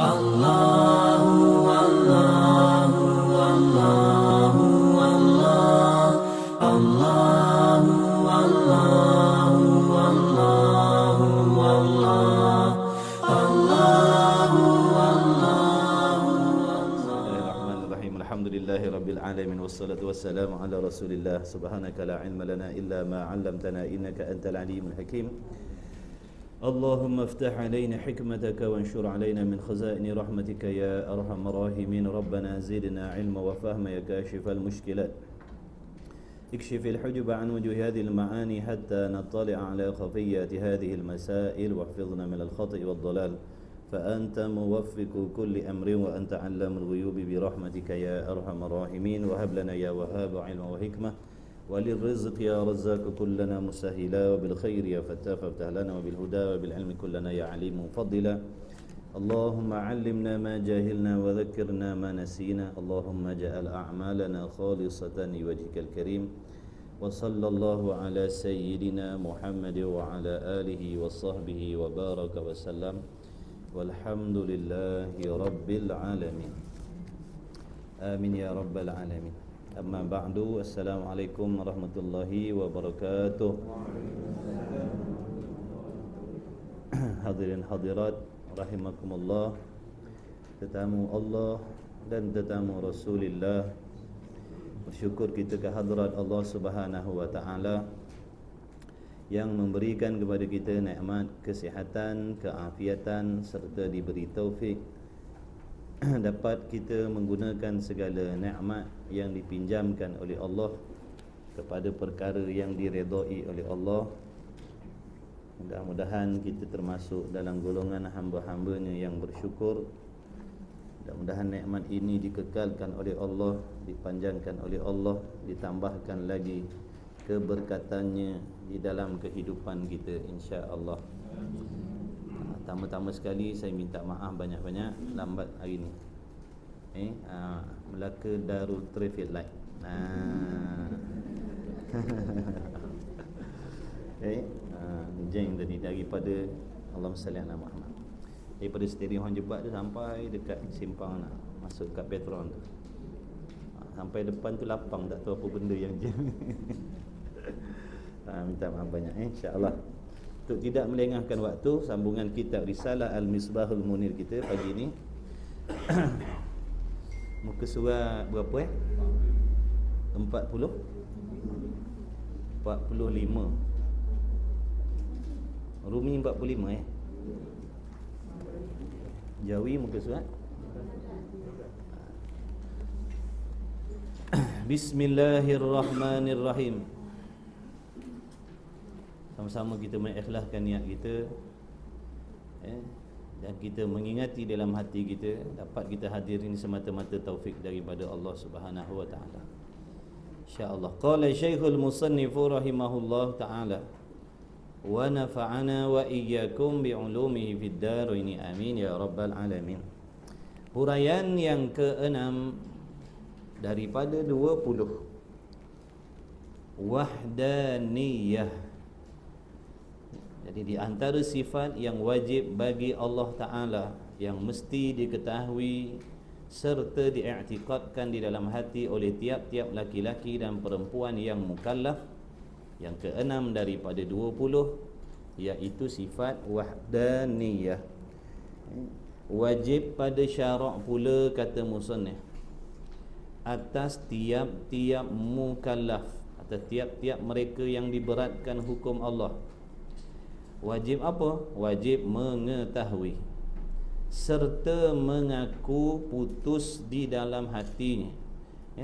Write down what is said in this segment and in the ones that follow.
Allahu Allahu Allahu Allah Allahu Allahu Allahu Allah Allahu Allahu Bismillahirrahmanirrahim. Alhamdulillahi rabbil alamin wassalatu wassalamu ala Rasulillah. Subhanaka la ilma lana illa ma 'allamtana innaka antal alimul hakim. Allahumma aftah alaina hikmataka wanshur alaina min khazaini rahmatika ya arhamar rahimin. Rabbana zidna ilma wa fahma ya kashifal mushkilat. اكشف الحجب عن وجوه هذه المعاني حتى نطلع على خفيات هذه المسائل واحفظنا من الخطأ والضلال فأنت موفق كل أمر وأنت علام الغيوب برحمتك يا أرحم الراحمين وهب لنا يا وهاب علما وحكمة وللرزق يا رزاق كلنا مسهلا وبالخير يا فتاح فافتح لنا وبالهدى وبالعلم كلنا يا عليم مفضلا اللهم علمنا ما جاهلنا وذكرنا ما نسينا اللهم اجعل أعمالنا خالصة لوجهك الكريم وصلى الله على سيدنا محمد وعلى آله وصحبه وبارك وسلم والحمد لله رب العالمين آمين يا رب العالمين أما بعد السلام عليكم ورحمة الله وبركاته Hadirin hadirat rahimakumullah, tetamu Allah dan tetamu Rasulullah, bersyukur kita ke hadrat Allah Subhanahu wa taala yang memberikan kepada kita nikmat kesihatan, keafiatan serta diberi taufik dapat kita menggunakan segala nikmat yang dipinjamkan oleh Allah kepada perkara yang diredai oleh Allah. Mudah-mudahan kita termasuk dalam golongan hamba-hambanya yang bersyukur. Mudah-mudahan nikmat ini dikekalkan oleh Allah, dipanjangkan oleh Allah, ditambahkan lagi keberkatannya di dalam kehidupan kita insya-Allah. Pertama-tama sekali saya minta maaf banyak-banyak lambat hari ni. Melaka Darul Traffic Light. Jeng tadi daripada Allahumma salli ala Muhammad. Daripada stadium Hon Jebat tu sampai dekat simpang nak masuk kat Petron tu. Sampai depan tu lapang, tak tahu apa benda yang jam. Minta maaf banyak insya-Allah. Untuk tidak melengahkan waktu, sambungan kitab Risalah Al-Misbahul Munir kita pagi ni. Muka surat berapa 40 45. Rumi 45 Jawi muka surat. Bismillahirrahmanirrahim. Sama-sama kita mengikhlaskan niat kita, dan kita mengingati dalam hati kita, dapat kita hadir ini semata-mata taufik daripada Allah Subhanahu wa taala. Insya-Allah. Qala Syekhul Musannif rahimahullah taala wa nafa'ana wa iyyakum bi'ulumihi fid dharain amin ya rabbal alamin. Huraian yang ke-6 daripada 20, wahdaniyah. Jadi di antara sifat yang wajib bagi Allah Ta'ala yang mesti diketahui serta diiktikadkan di dalam hati oleh tiap-tiap laki-laki dan perempuan yang mukallaf, yang ke-6 daripada 20, iaitu sifat wahdaniyah. Wajib pada syarak pula, kata musannif, atas tiap-tiap mukallaf, atas tiap-tiap mereka yang diberatkan hukum Allah. Wajib apa? Wajib mengetahui serta mengaku putus di dalam hatinya.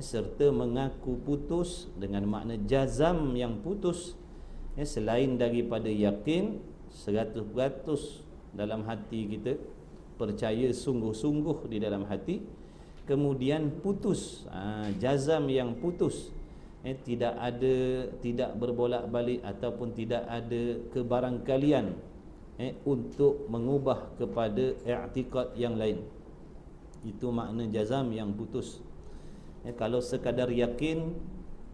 Serta mengaku putus dengan makna jazam yang putus, selain daripada yakin 100% dalam hati kita, percaya sungguh-sungguh di dalam hati, kemudian putus, jazam yang putus, tidak berbolak-balik ataupun tidak ada kebarangkalian untuk mengubah kepada i'tikad yang lain. Itu makna jazam yang putus. Kalau sekadar yakin,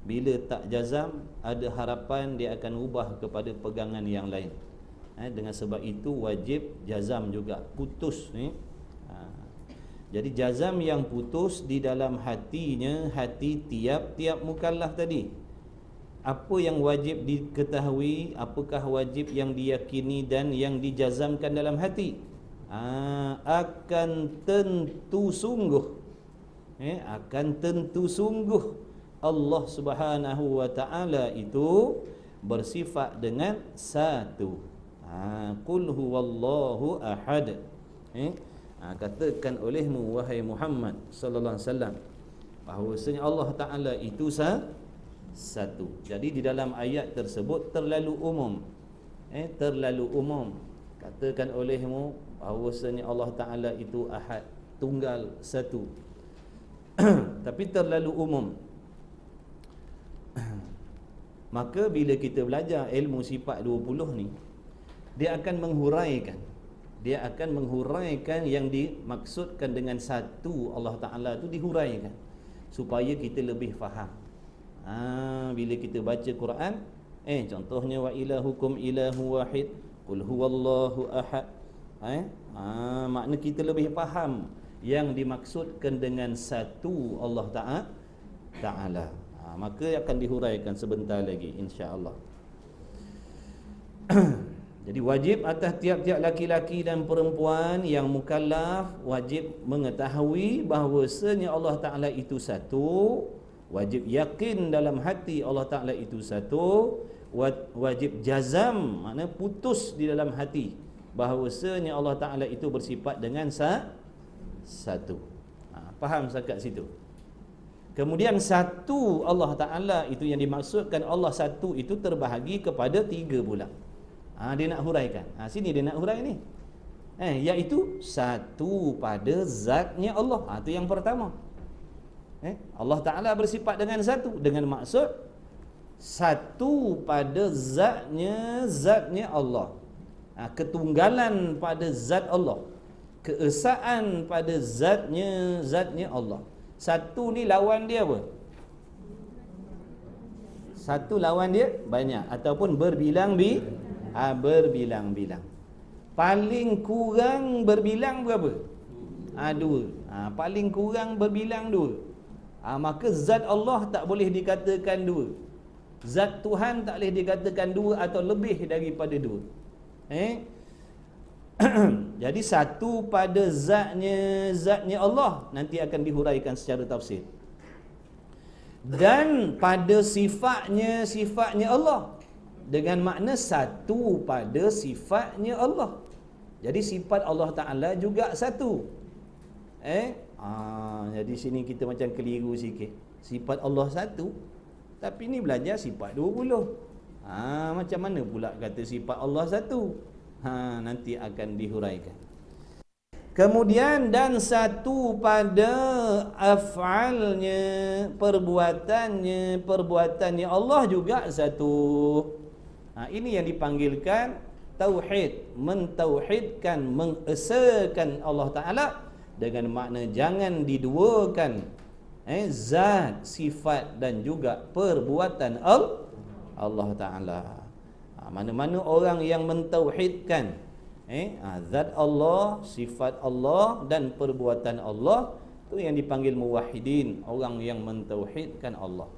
bila tak jazam, ada harapan dia akan ubah kepada pegangan yang lain. Dengan sebab itu wajib jazam juga, putus ni Jadi jazam yang putus di dalam hatinya, hati tiap-tiap mukallaf tadi. Apa yang wajib diketahui, apakah wajib yang diyakini dan yang dijazamkan dalam hati. Akan tentu sungguh akan tentu sungguh Allah Subhanahu wa taala itu bersifat dengan satu. Qul huwallahu ahad. Katakan olehmu wahai Muhammad sallallahu alaihi wasallam bahawasanya Allah taala itu satu. Jadi di dalam ayat tersebut terlalu umum. Terlalu umum. Katakan olehmu bahawasanya Allah taala itu ahad, tunggal, satu. Tapi terlalu umum. Maka bila kita belajar ilmu sifat 20 ni, dia akan menghuraikan yang dimaksudkan dengan satu Allah Ta'ala tu dihuraikan supaya kita lebih faham. Bila kita baca Quran, contohnya wa ilahukum ilahu wahid, qul huwallahu ahad. Makna kita lebih faham yang dimaksudkan dengan satu Allah Ta'ala. Maka akan dihuraikan sebentar lagi insya-Allah. Jadi wajib atas tiap-tiap laki-laki dan perempuan yang mukallaf wajib mengetahui bahawasanya Allah Ta'ala itu satu, wajib yakin dalam hati Allah Ta'ala itu satu, wajib jazam, makna putus di dalam hati bahawasanya Allah Ta'ala itu bersifat dengan satu. Faham setakat situ? Kemudian satu Allah Ta'ala itu yang dimaksudkan Allah satu itu terbahagi kepada 3 pula. Dia nak huraikan. Sini dia nak hurai ni. Iaitu satu pada zatnya Allah. Itu yang pertama. Allah Ta'ala bersifat dengan satu, dengan maksud satu pada zatnya Allah. Ketunggalan pada zat Allah, keesaan pada zatnya Allah. Satu ni lawan dia apa? Satu lawan dia banyak ataupun berbilang-bilang. Paling kurang berbilang berapa? 2. Paling kurang berbilang 2. Maka zat Allah tak boleh dikatakan 2. Zat Tuhan tak boleh dikatakan 2 atau lebih daripada 2. Jadi satu pada zatnya Allah nanti akan dihuraikan secara tafsir. Dan pada sifatnya Allah dengan makna satu pada sifatnya Allah. Jadi sifat Allah Ta'ala juga satu. Jadi sini kita macam keliru sikit. Sifat Allah satu, tapi ni belajar sifat 20. Macam mana pula kata sifat Allah satu? Nanti akan dihuraikan. Kemudian dan satu pada af'alnya, perbuatannya Allah juga satu. Ini yang dipanggilkan tauhid, mentauhidkan, mengesakan Allah Ta'ala dengan makna jangan diduakan zat, sifat dan juga perbuatan Allah Ta'ala. Mana-mana orang yang mentauhidkan zat Allah, sifat Allah dan perbuatan Allah, tu yang dipanggil muwahhidin, orang yang mentauhidkan Allah.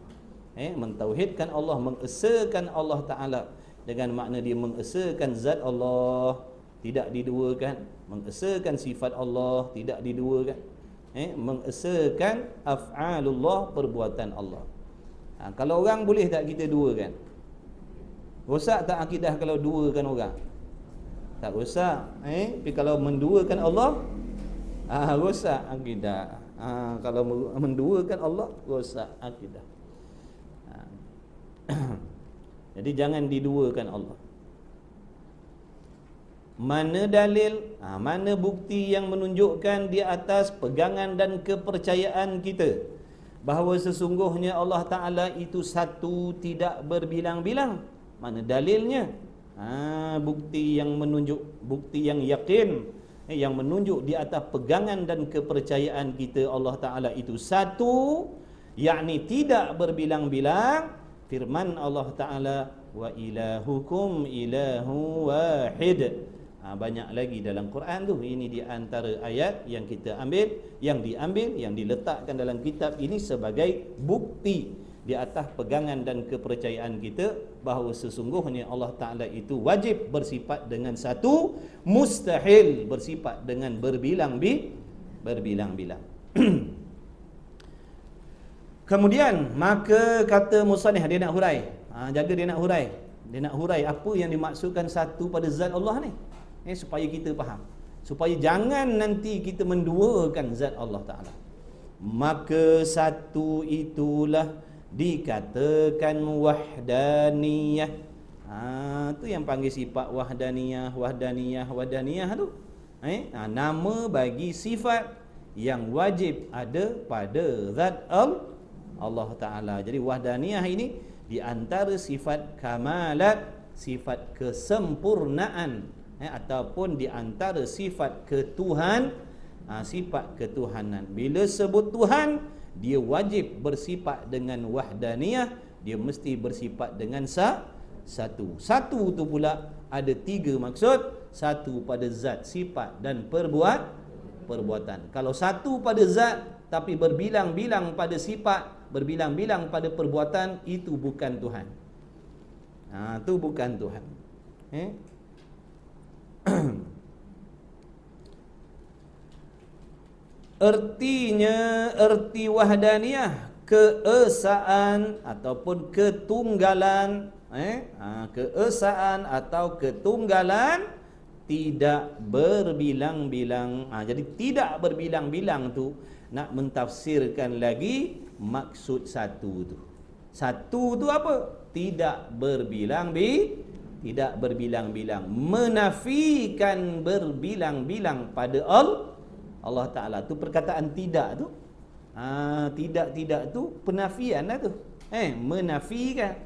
Mentauhidkan Allah, mengesakan Allah Ta'ala dengan makna dia mengesakan zat Allah, tidak diduakan, mengesakan sifat Allah, tidak diduakan, mengesakan af'alullah, perbuatan Allah. Kalau orang boleh tak kita duakan? Rosak tak akidah kalau duakan orang? Tak rosak. Tapi kalau menduakan Allah, rosak akidah. Kalau menduakan Allah, rosak akidah. Jadi jangan diduakan Allah. Mana dalil, mana bukti yang menunjukkan di atas pegangan dan kepercayaan kita bahawa sesungguhnya Allah Ta'ala itu satu, tidak berbilang-bilang? Mana dalilnya? Bukti yang menunjuk, bukti yang yakin, yang menunjuk di atas pegangan dan kepercayaan kita Allah Ta'ala itu satu, yakni tidak berbilang-bilang. Firman Allah Ta'ala, wa ilahukum ilahu wahid. Banyak lagi dalam Quran tu. Ini di antara ayat yang kita ambil, yang diletakkan dalam kitab ini sebagai bukti di atas pegangan dan kepercayaan kita bahawa sesungguhnya Allah Ta'ala itu wajib bersifat dengan satu, mustahil bersifat dengan berbilang-bilang. Kemudian maka kata musannif, dia nak hurai, jaga dia nak hurai apa yang dimaksudkan satu pada zat Allah ni, supaya kita faham, supaya jangan nanti kita menduakan zat Allah Ta'ala. Maka satu itulah dikatakan wahdaniyah. Tu yang panggil sifat wahdaniyah tu. Nama bagi sifat yang wajib ada pada zat Allah Ta'ala. Jadi wahdaniyah ini di antara sifat kamalat, sifat kesempurnaan, ataupun di antara sifat sifat ketuhanan. Bila sebut Tuhan, dia wajib bersifat dengan wahdaniyah, dia mesti bersifat dengan satu. Satu tu pula ada 3 maksud. Satu pada zat, sifat dan perbuatan. Kalau satu pada zat tapi berbilang-bilang pada sifat, berbilang-bilang pada perbuatan, itu bukan Tuhan. Itu bukan Tuhan. Artinya, erti wahdaniyah, keesaan ataupun ketunggalan, keesaan atau ketunggalan, tidak berbilang-bilang. Jadi tidak berbilang-bilang tu nak mentafsirkan lagi maksud satu tu. Satu tu apa? Tidak berbilang-bilang, menafikan berbilang-bilang pada Allah Ta'ala. Tu perkataan tidak tu, tidak tu penafian lah tu. Menafikan.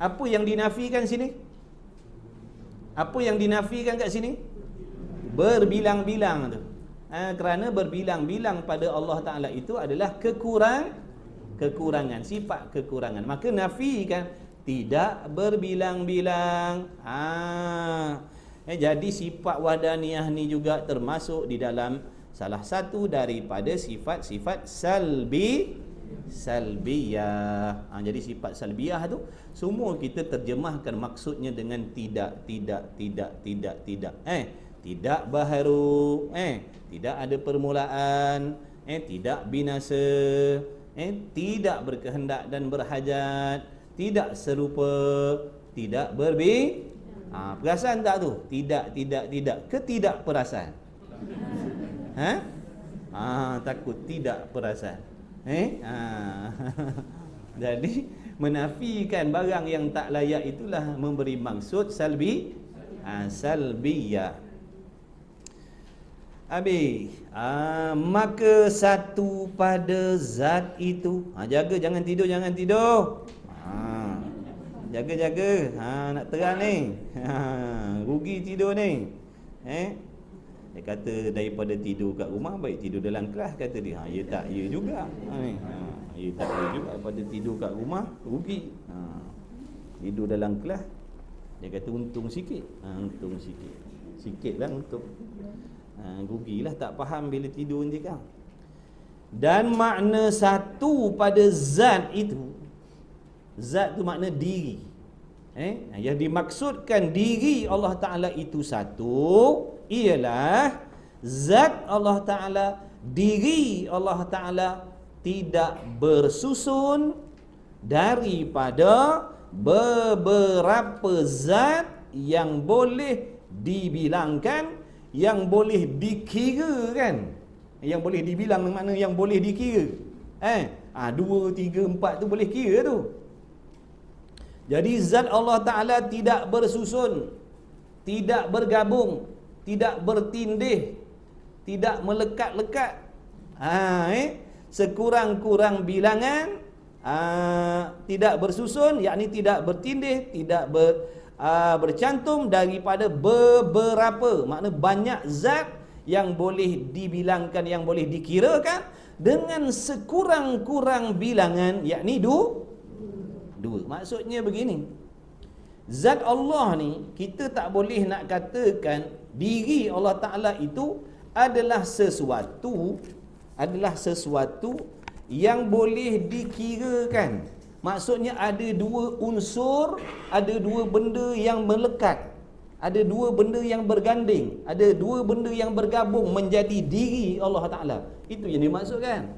Apa yang dinafikan sini? Apa yang dinafikan kat sini? Berbilang-bilang tu. Kerana berbilang-bilang pada Allah Ta'ala itu adalah kekurangan, sifat kekurangan. Maka nafikan tidak berbilang-bilang. Jadi sifat wahdaniyah ni juga termasuk di dalam salah satu daripada sifat-sifat salbiyah. Jadi sifat salbiyah tu semua kita terjemahkan maksudnya dengan tidak. Tidak baharu, tidak ada permulaan, tidak binasa, tidak berkehendak dan berhajat, tidak serupa, tidak perasan tak tu? Tidak. Ketidakperasan. Takut tidak perasan. Jadi menafikan barang yang tak layak itulah memberi maksud salbiyah. Habis. Maka satu pada zat itu. Jaga jangan tidur. Jaga. Nak terang ni. Rugi tidur ni. Dia kata daripada tidur kat rumah baik tidur dalam kelas, kata dia. Ya tak, ya juga. Ya tak, ya juga. Daripada tidur kat rumah rugi. Tidur dalam kelas, dia kata untung sikit. Untung sikit. Sikitlah untung. Rugilah tak faham bila tidur nanti kan. Dan makna satu pada zat itu, zat tu makna diri. Yang dimaksudkan diri Allah Ta'ala itu satu, ialah zat Allah Ta'ala, diri Allah Ta'ala tidak bersusun daripada beberapa zat yang boleh dibilangkan, yang boleh dikirakan. Yang boleh dibilang mana yang boleh dikira. 2, 3, 4 tu boleh kira tu. Jadi zat Allah Ta'ala tidak bersusun, tidak bergabung, tidak bertindih, tidak melekat-lekat. Sekurang-kurang bilangan, tidak bersusun, yakni tidak bertindih, tidak bercantum daripada beberapa, makna banyak zat yang boleh dibilangkan, yang boleh dikirakan dengan sekurang-kurang bilangan, yakni dua. Maksudnya begini, zat Allah ni kita tak boleh nak katakan Diri Allah Ta'ala itu adalah sesuatu yang boleh dikirakan. Maksudnya ada dua unsur, ada dua benda yang melekat, ada dua benda yang berganding, ada dua benda yang bergabung menjadi diri Allah Ta'ala. Itu yang dimaksudkan.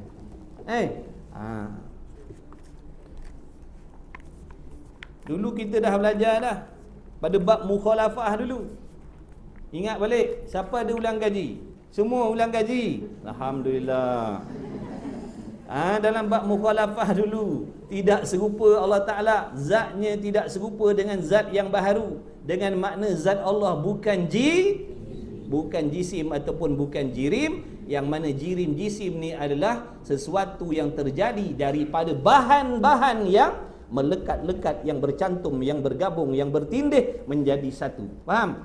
Dulu kita dah belajar dah pada bab mukhalafah dulu. Ingat balik, siapa ada ulang gaji? Semua ulang gaji. Alhamdulillah. Dalam bab mukhalafah dulu, tidak serupa Allah Ta'ala, zatnya tidak serupa dengan zat yang baharu, dengan makna zat Allah bukan jisim ataupun bukan jirim, yang mana jirim jisim ni adalah sesuatu yang terjadi daripada bahan-bahan yang melekat-lekat, yang bercantum, yang bergabung, yang bertindih menjadi satu. Faham?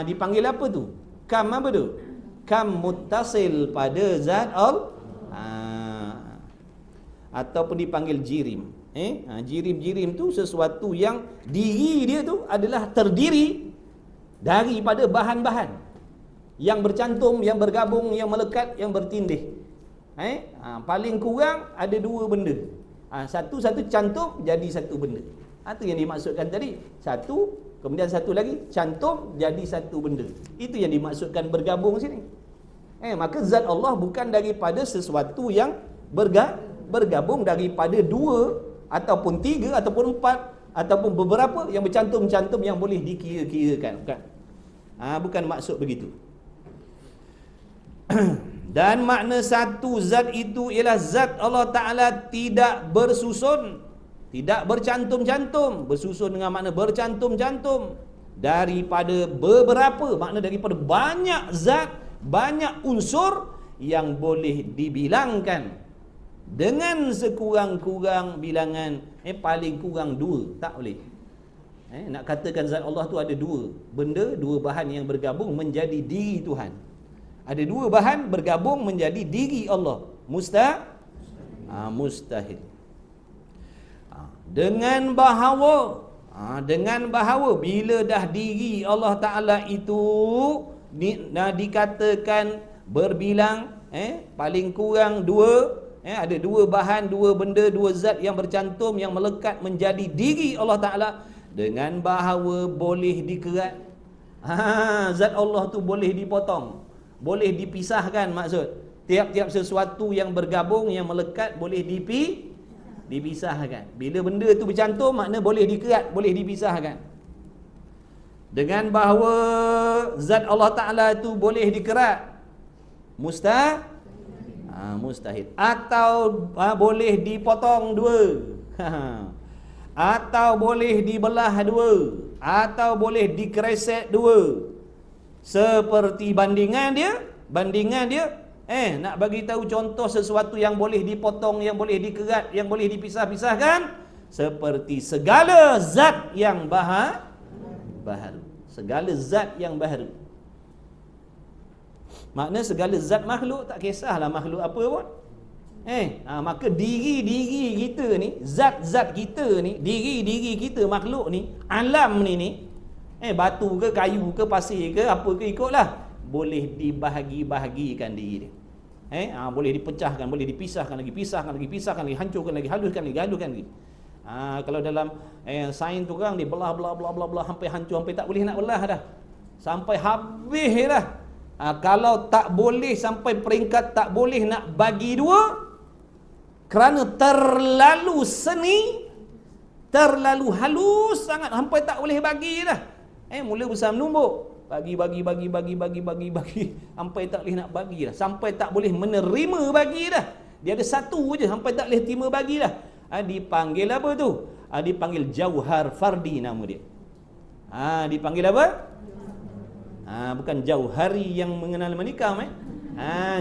Dipanggil apa tu? Kam apa tu? Kam muttasil pada zat Allah. Ataupun dipanggil jirim. Jirim-jirim tu sesuatu yang diri dia tu adalah terdiri daripada bahan-bahan yang bercantum, yang bergabung, yang melekat, yang bertindih. Paling kurang ada dua benda. Satu-satu cantum jadi satu benda. Itu yang dimaksudkan tadi. Satu, kemudian satu lagi cantum jadi satu benda. Itu yang dimaksudkan bergabung sini. Maka zat Allah bukan daripada sesuatu yang bergabung daripada dua ataupun tiga ataupun empat ataupun beberapa yang bercantum-cantum yang boleh dikira-kirakan. Bukan maksud begitu. Dan makna satu zat itu ialah zat Allah Ta'ala tidak bersusun, tidak bercantum-cantum. Bersusun dengan makna bercantum-cantum. Daripada beberapa, makna daripada banyak zat, banyak unsur yang boleh dibilangkan dengan sekurang-kurang bilangan, paling kurang dua. Tak boleh. Nak katakan zat Allah tu ada dua benda, dua bahan yang bergabung menjadi diri Tuhan. Ada dua bahan bergabung menjadi diri Allah. Mustahil. Dengan bahawa bila dah diri Allah Ta'ala itu dikatakan berbilang, paling kurang dua, ada dua bahan, dua benda, dua zat yang bercantum, yang melekat menjadi diri Allah Ta'ala, dengan bahawa boleh dikerat. Zat Allah tu boleh dipotong, boleh dipisahkan. Maksud tiap-tiap sesuatu yang bergabung, yang melekat, boleh dipisahkan. Bila benda tu bercantum, makna boleh dikerat, boleh dipisahkan. Dengan bahawa zat Allah Ta'ala tu boleh dikerat, mustahil. Atau boleh dipotong dua, atau boleh dibelah dua, atau boleh dikeresek dua. Seperti bandingan dia, nak bagi tahu contoh sesuatu yang boleh dipotong, yang boleh dikerat, yang boleh dipisah-pisahkan, seperti segala zat yang baharu. Segala zat yang baharu. Makna segala zat makhluk, tak kisahlah makhluk apa pun. Maka diri-diri kita ni, zat-zat kita ni, diri-diri kita makhluk ni, alam ni, batu ke, kayu ke, pasir ke, apa ke, ikutlah. Boleh dibahagi-bahagikan diri dia. Boleh dipecahkan, boleh dipisahkan lagi, pisahkan lagi, hancurkan lagi, haluskan lagi. Kalau dalam sains tu orang dia belah sampai hancur, sampai tak boleh nak belah dah. Sampai habis dah. Kalau tak boleh sampai peringkat tak boleh nak bagi dua, kerana terlalu seni, terlalu halus sangat, sampai tak boleh bagi dah. Mula besar menumbuk, bagi sampai tak boleh nak bagi dah, sampai tak boleh menerima bagi dah. Dia ada satu je, sampai tak boleh terima bagi dah. Dipanggil apa tu? Dipanggil jauhar fardi nama dia. Dipanggil apa? Bukan jauhari yang mengenal menikah,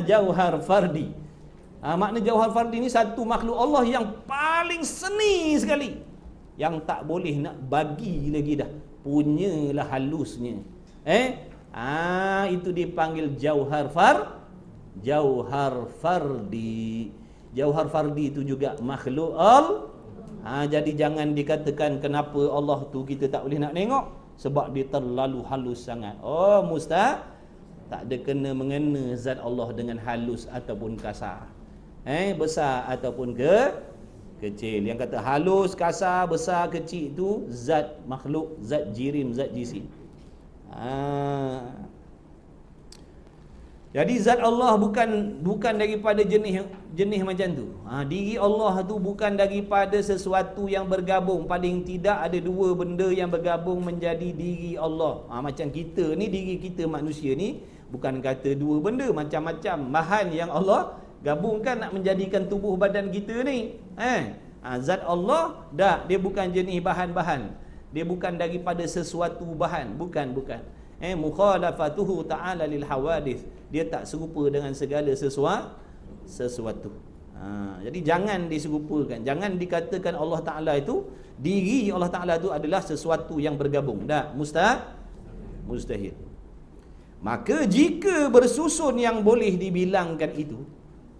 jauhar fardi. Makna jauhar fardi ni satu makhluk Allah yang paling seni sekali, yang tak boleh nak bagi lagi dah, punyalah halusnya. Itu dipanggil jauhar fardi. Jauhar fardi itu juga makhluk Allah. Jadi jangan dikatakan kenapa Allah tu kita tak boleh nak tengok. sebab dia terlalu halus sangat. Oh, tak ada kena mengena zat Allah dengan halus ataupun kasar. Besar ataupun kecil. Yang kata halus, kasar, besar, kecil itu zat makhluk, zat jirim, zat jisim. Jadi zat Allah bukan daripada jenis macam tu. Diri Allah tu bukan daripada sesuatu yang bergabung. Paling tidak ada dua benda yang bergabung menjadi diri Allah. Macam kita ni, diri kita manusia ni bukan kata dua benda, macam-macam bahan yang Allah gabungkan nak menjadikan tubuh badan kita ni. Zat Allah dia bukan jenis bahan-bahan. Dia bukan daripada sesuatu bahan, bukan. Mukhalafatuhu ta'ala lil hawadith. Dia tak serupa dengan segala sesuatu. Jadi jangan diserupakan, jangan dikatakan Allah Ta'ala itu, diri Allah Ta'ala itu adalah sesuatu yang bergabung. Mustahil. Maka jika bersusun yang boleh dibilangkan itu,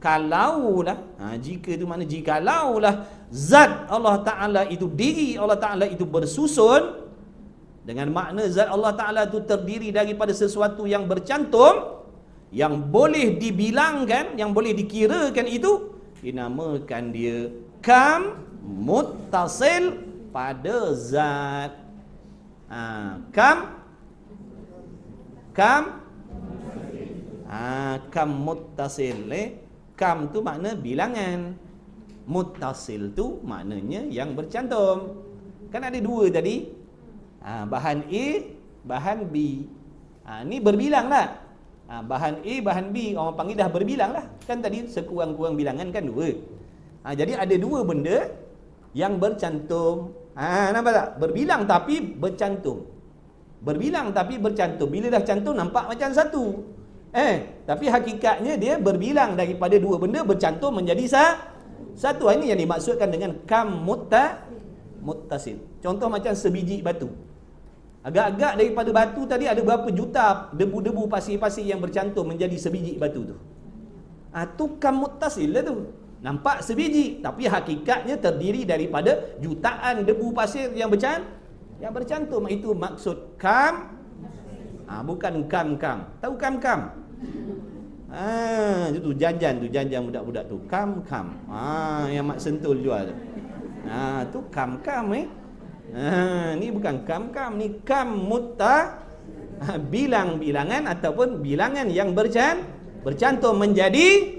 kalaulah, jika itu makna jikalau zat Allah Ta'ala itu, diri Allah Ta'ala itu bersusun, dengan makna zat Allah Ta'ala itu terdiri daripada sesuatu yang bercantum, yang boleh dibilangkan, yang boleh dikirakan, itu dinamakan dia kam muttasil pada zat. Kam muttasil. Kam tu makna bilangan, muttasil tu maknanya yang bercantum. Kan ada dua tadi, bahan A, bahan B. Ni berbilang lah. Bahan A, bahan B, orang panggil dah berbilang lah. Kan tadi sekurang-kurang bilangan kan dua. Jadi ada dua benda yang bercantum. Nampak tak? Berbilang tapi bercantum. Berbilang tapi bercantum. Bila dah cantum nampak macam satu. Tapi hakikatnya dia berbilang daripada dua benda bercantum menjadi satu. Ini yang dimaksudkan dengan kam muttasil. Contoh macam sebiji batu. Agak-agak daripada batu tadi ada berapa juta debu-debu, pasir-pasir yang bercantum menjadi sebiji batu tu. Tu kam muttasil lah tu. Nampak sebiji, tapi hakikatnya terdiri daripada jutaan debu pasir yang bercantum. Itu maksud kam. Bukan kam-kam. Tahu kam-kam? Itu janjan budak-budak tu. Kam-kam. Yang Mak Sentul jual tu. Tu kam-kam ni bukan kam-kam, ni kam bilang-bilangan ataupun bilangan yang bercantum menjadi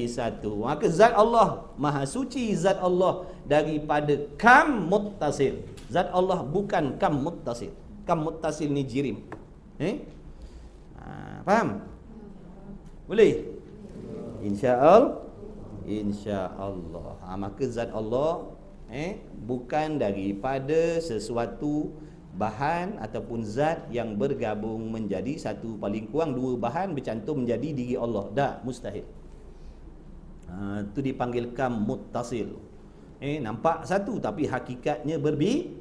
satu. Maka zat Allah maha suci, zat Allah daripada kam muttasil. Zat Allah bukan kam muttasil. Kam muttasil ni jirim. Faham? Boleh? InsyaAllah. Maka zat Allah bukan daripada sesuatu bahan ataupun zat yang bergabung menjadi satu. Paling kurang dua bahan bercantum menjadi diri Allah. Mustahil. Itu dipanggil kam muttasil. Nampak satu tapi hakikatnya berbilang.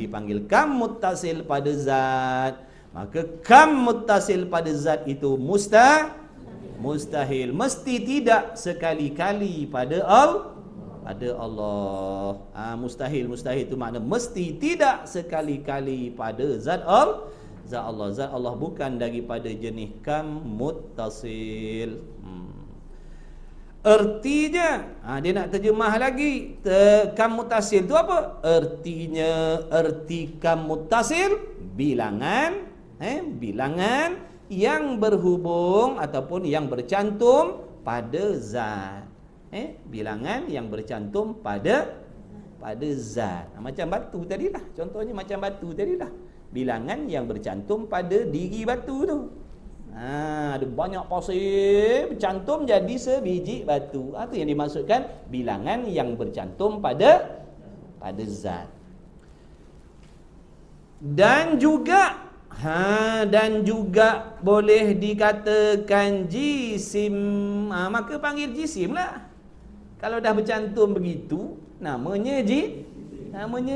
Dipanggil kam muttasil pada zat. Maka kam muttasil pada zat itu mustahil. Mesti tidak sekali-kali pada Allah. Mustahil itu makna mesti tidak sekali-kali pada zat Allah. Zat Allah bukan daripada jenis kam muttasil. Ertinya, dia nak terjemah lagi. Kam muttasil tu apa? Erti kam muttasil bilangan, bilangan yang berhubung ataupun yang bercantum pada zat. Bilangan yang bercantum pada zat. Macam batu tadi lah. Contohnya macam batu tadi lah. Bilangan yang bercantum pada diri batu tu. Ada banyak pasir bercantum jadi sebiji batu. Itu yang dimaksudkan bilangan yang bercantum pada zat. Dan juga boleh dikatakan jisim. Maka panggil jisim lah. Kalau dah bercantum begitu, namanya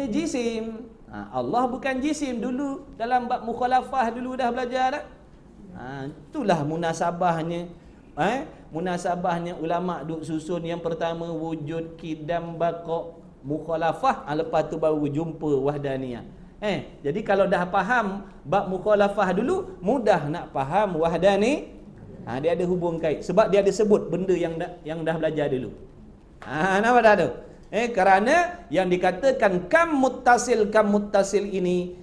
jisim. Allah bukan jisim. Dulu dalam bab mukhalafah dulu dah belajar tak? Itulah munasabahnya. Munasabahnya ulama duk susun. Yang pertama wujud, kidam, baqa'. mukhalafah, lepas tu baru jumpa wahdaniyah. Jadi kalau dah faham bab mukhalafah dulu, mudah nak faham wahdani. Dia ada hubung kait sebab dia ada sebut benda yang dah belajar dulu. Nampak tak tu? Kerana yang dikatakan kam muttasil ini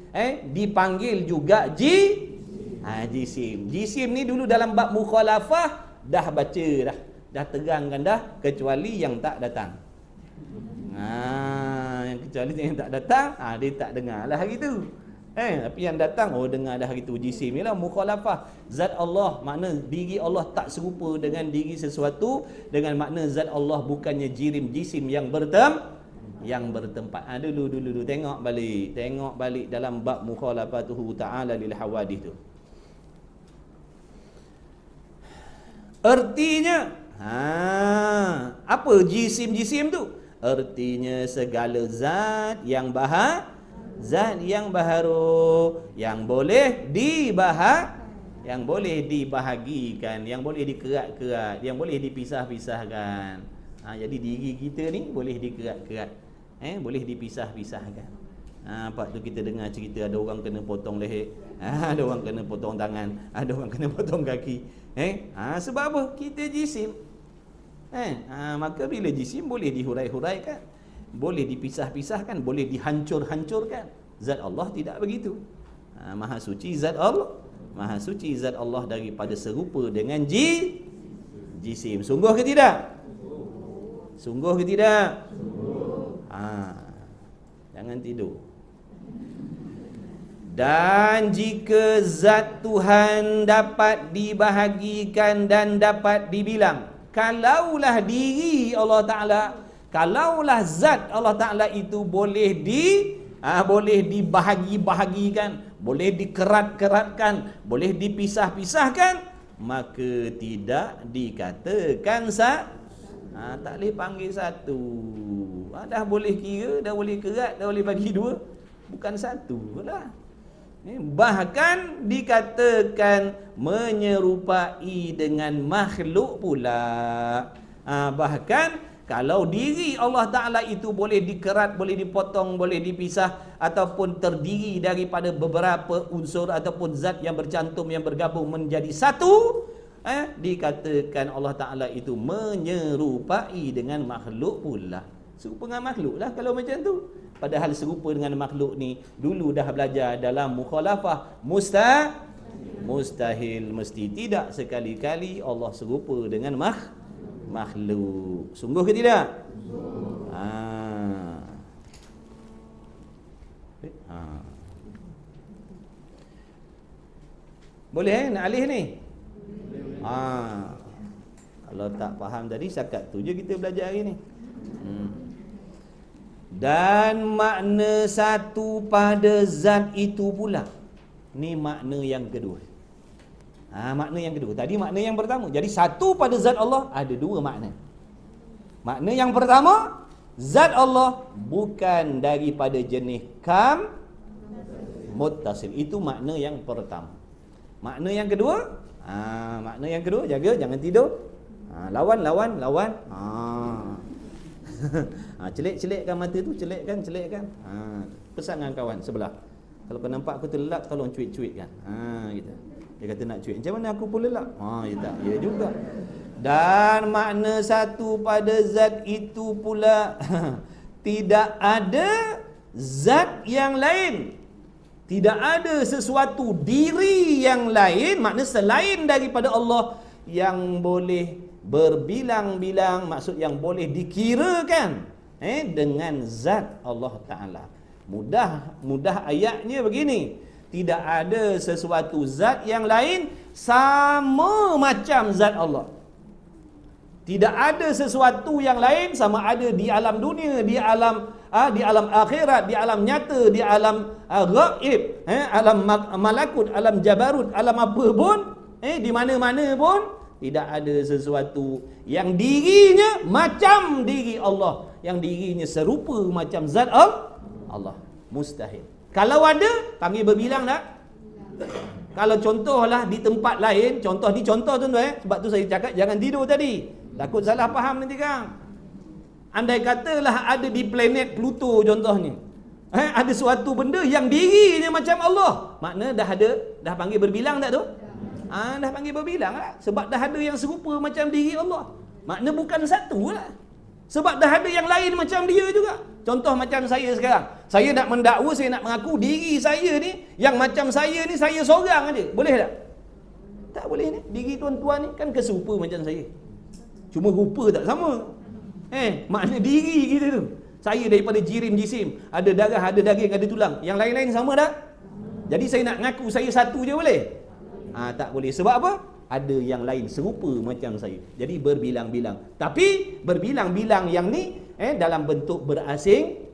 dipanggil juga jisim. Jisim ni dulu dalam bab mukhalafah dah baca dah terangkan dah, kecuali yang tak datang. Yang kecuali yang tak datang, dia tak dengar lah hari tu. Tapi yang datang, dengar dah hari tu. Jisim ni lah mukhalafah. Zat Allah, makna diri Allah tak serupa dengan diri sesuatu, dengan makna zat Allah bukannya jisim yang bertempat. Dulu tengok balik dalam bab mukhalafatuhu ta'ala lil hawadith tu. Artinya apa jisim tu? Artinya segala zat yang baharu, yang boleh dibahagikan, yang boleh dikerat-kerat, yang boleh dipisah-pisahkan. Jadi diri kita ni boleh dikerat-kerat, boleh dipisah-pisahkan. Lepas tu kita dengar cerita ada orang kena potong leher, ada orang kena potong tangan, ada orang kena potong kaki. Sebab apa? Kita jisim. Maka bila jisim boleh dihurai-huraikan, boleh dipisah-pisahkan, boleh dihancur-hancurkan. Zat Allah tidak begitu. Maha suci zat Allah daripada serupa dengan jisim. Sungguh ke tidak? Jangan tidur. Dan jika zat Tuhan dapat dibahagikan dan dapat dibilang, kalaulah diri Allah Ta'ala, kalaulah zat Allah Ta'ala itu boleh dibahagi-bahagikan, boleh dikerat-keratkan, boleh dipisah-pisahkan, maka tidak dikatakan tak boleh panggil satu. Dah boleh kira, dah boleh kerat, dah boleh bagi dua, bukan satu lah. Bahkan dikatakan menyerupai dengan makhluk pula. Bahkan kalau diri Allah Ta'ala itu boleh dikerat, boleh dipotong, boleh dipisah, ataupun terdiri daripada beberapa unsur ataupun zat yang bercantum, yang bergabung menjadi satu, dikatakan Allah Ta'ala itu menyerupai dengan makhluk pula. Serupa dengan makhluk lah kalau macam tu. Padahal serupa dengan makhluk ni dulu dah belajar dalam mukhalafah mustahil, mesti tidak sekali-kali Allah serupa dengan makhluk. Sungguh ke tidak? Boleh nak alih ni? Kalau tak faham tadi, sakat tu je kita belajar hari ni. Dan makna satu pada zat itu pula. Ni makna yang kedua. Makna yang kedua. Tadi makna yang pertama. Jadi satu pada zat Allah ada dua makna. Makna yang pertama, zat Allah bukan daripada jenis kam muttasil. Itu makna yang pertama. Makna yang kedua, jaga jangan tidur. Lawan. Celik-celikkan mata tu, celikkan. Pesan dengan kawan sebelah. Kalau kau nampak aku terlelap, tolong cuit-cuitkan. Gitu. Dia kata nak cuit. Macam mana aku pun lelap? Ya juga. Dan makna satu pada zat itu pula tidak ada zat yang lain. Tidak ada sesuatu diri yang lain, makna selain daripada Allah, yang boleh berbilang-bilang, maksud yang boleh dikirakan dengan zat Allah Ta'ala. Mudah ayatnya begini, tidak ada sesuatu zat yang lain sama macam zat Allah. Tidak ada sesuatu yang lain sama ada di alam dunia, di alam akhirat, di alam nyata, di alam ghaib, alam malakut, alam jabarut, alam apa pun, di mana-mana pun tidak ada sesuatu yang dirinya macam diri Allah, yang dirinya serupa macam zat Allah. Mustahil. Kalau ada, panggil berbilang tak? Kalau contohlah di tempat lain, contoh tuan-tuan, sebab tu saya cakap jangan tidur tadi. Takut salah faham nanti kan. Andai katalah ada di planet Pluto contohnya, ada suatu benda yang dirinya macam Allah, makna dah panggil berbilang tak tu? Dah panggil berbilang lah. Sebab dah ada yang serupa macam diri Allah, makna bukan satu lah. Sebab dah ada yang lain macam dia juga. Contoh macam saya sekarang, saya nak mendakwa, saya nak mengaku diri saya ni, yang macam saya ni, saya seorang aja. Boleh tak? Tak boleh ni. Diri tuan-tuan ni kan keserupa macam saya, cuma rupa tak sama. Makna diri kita tu, saya daripada jirim jisim, ada darah, ada daging, ada tulang. Yang lain-lain sama tak? Jadi saya nak ngaku saya satu je boleh? Tak boleh. Sebab apa? Ada yang lain serupa macam saya. Jadi berbilang-bilang. Tapi berbilang-bilang yang ni dalam bentuk berasing.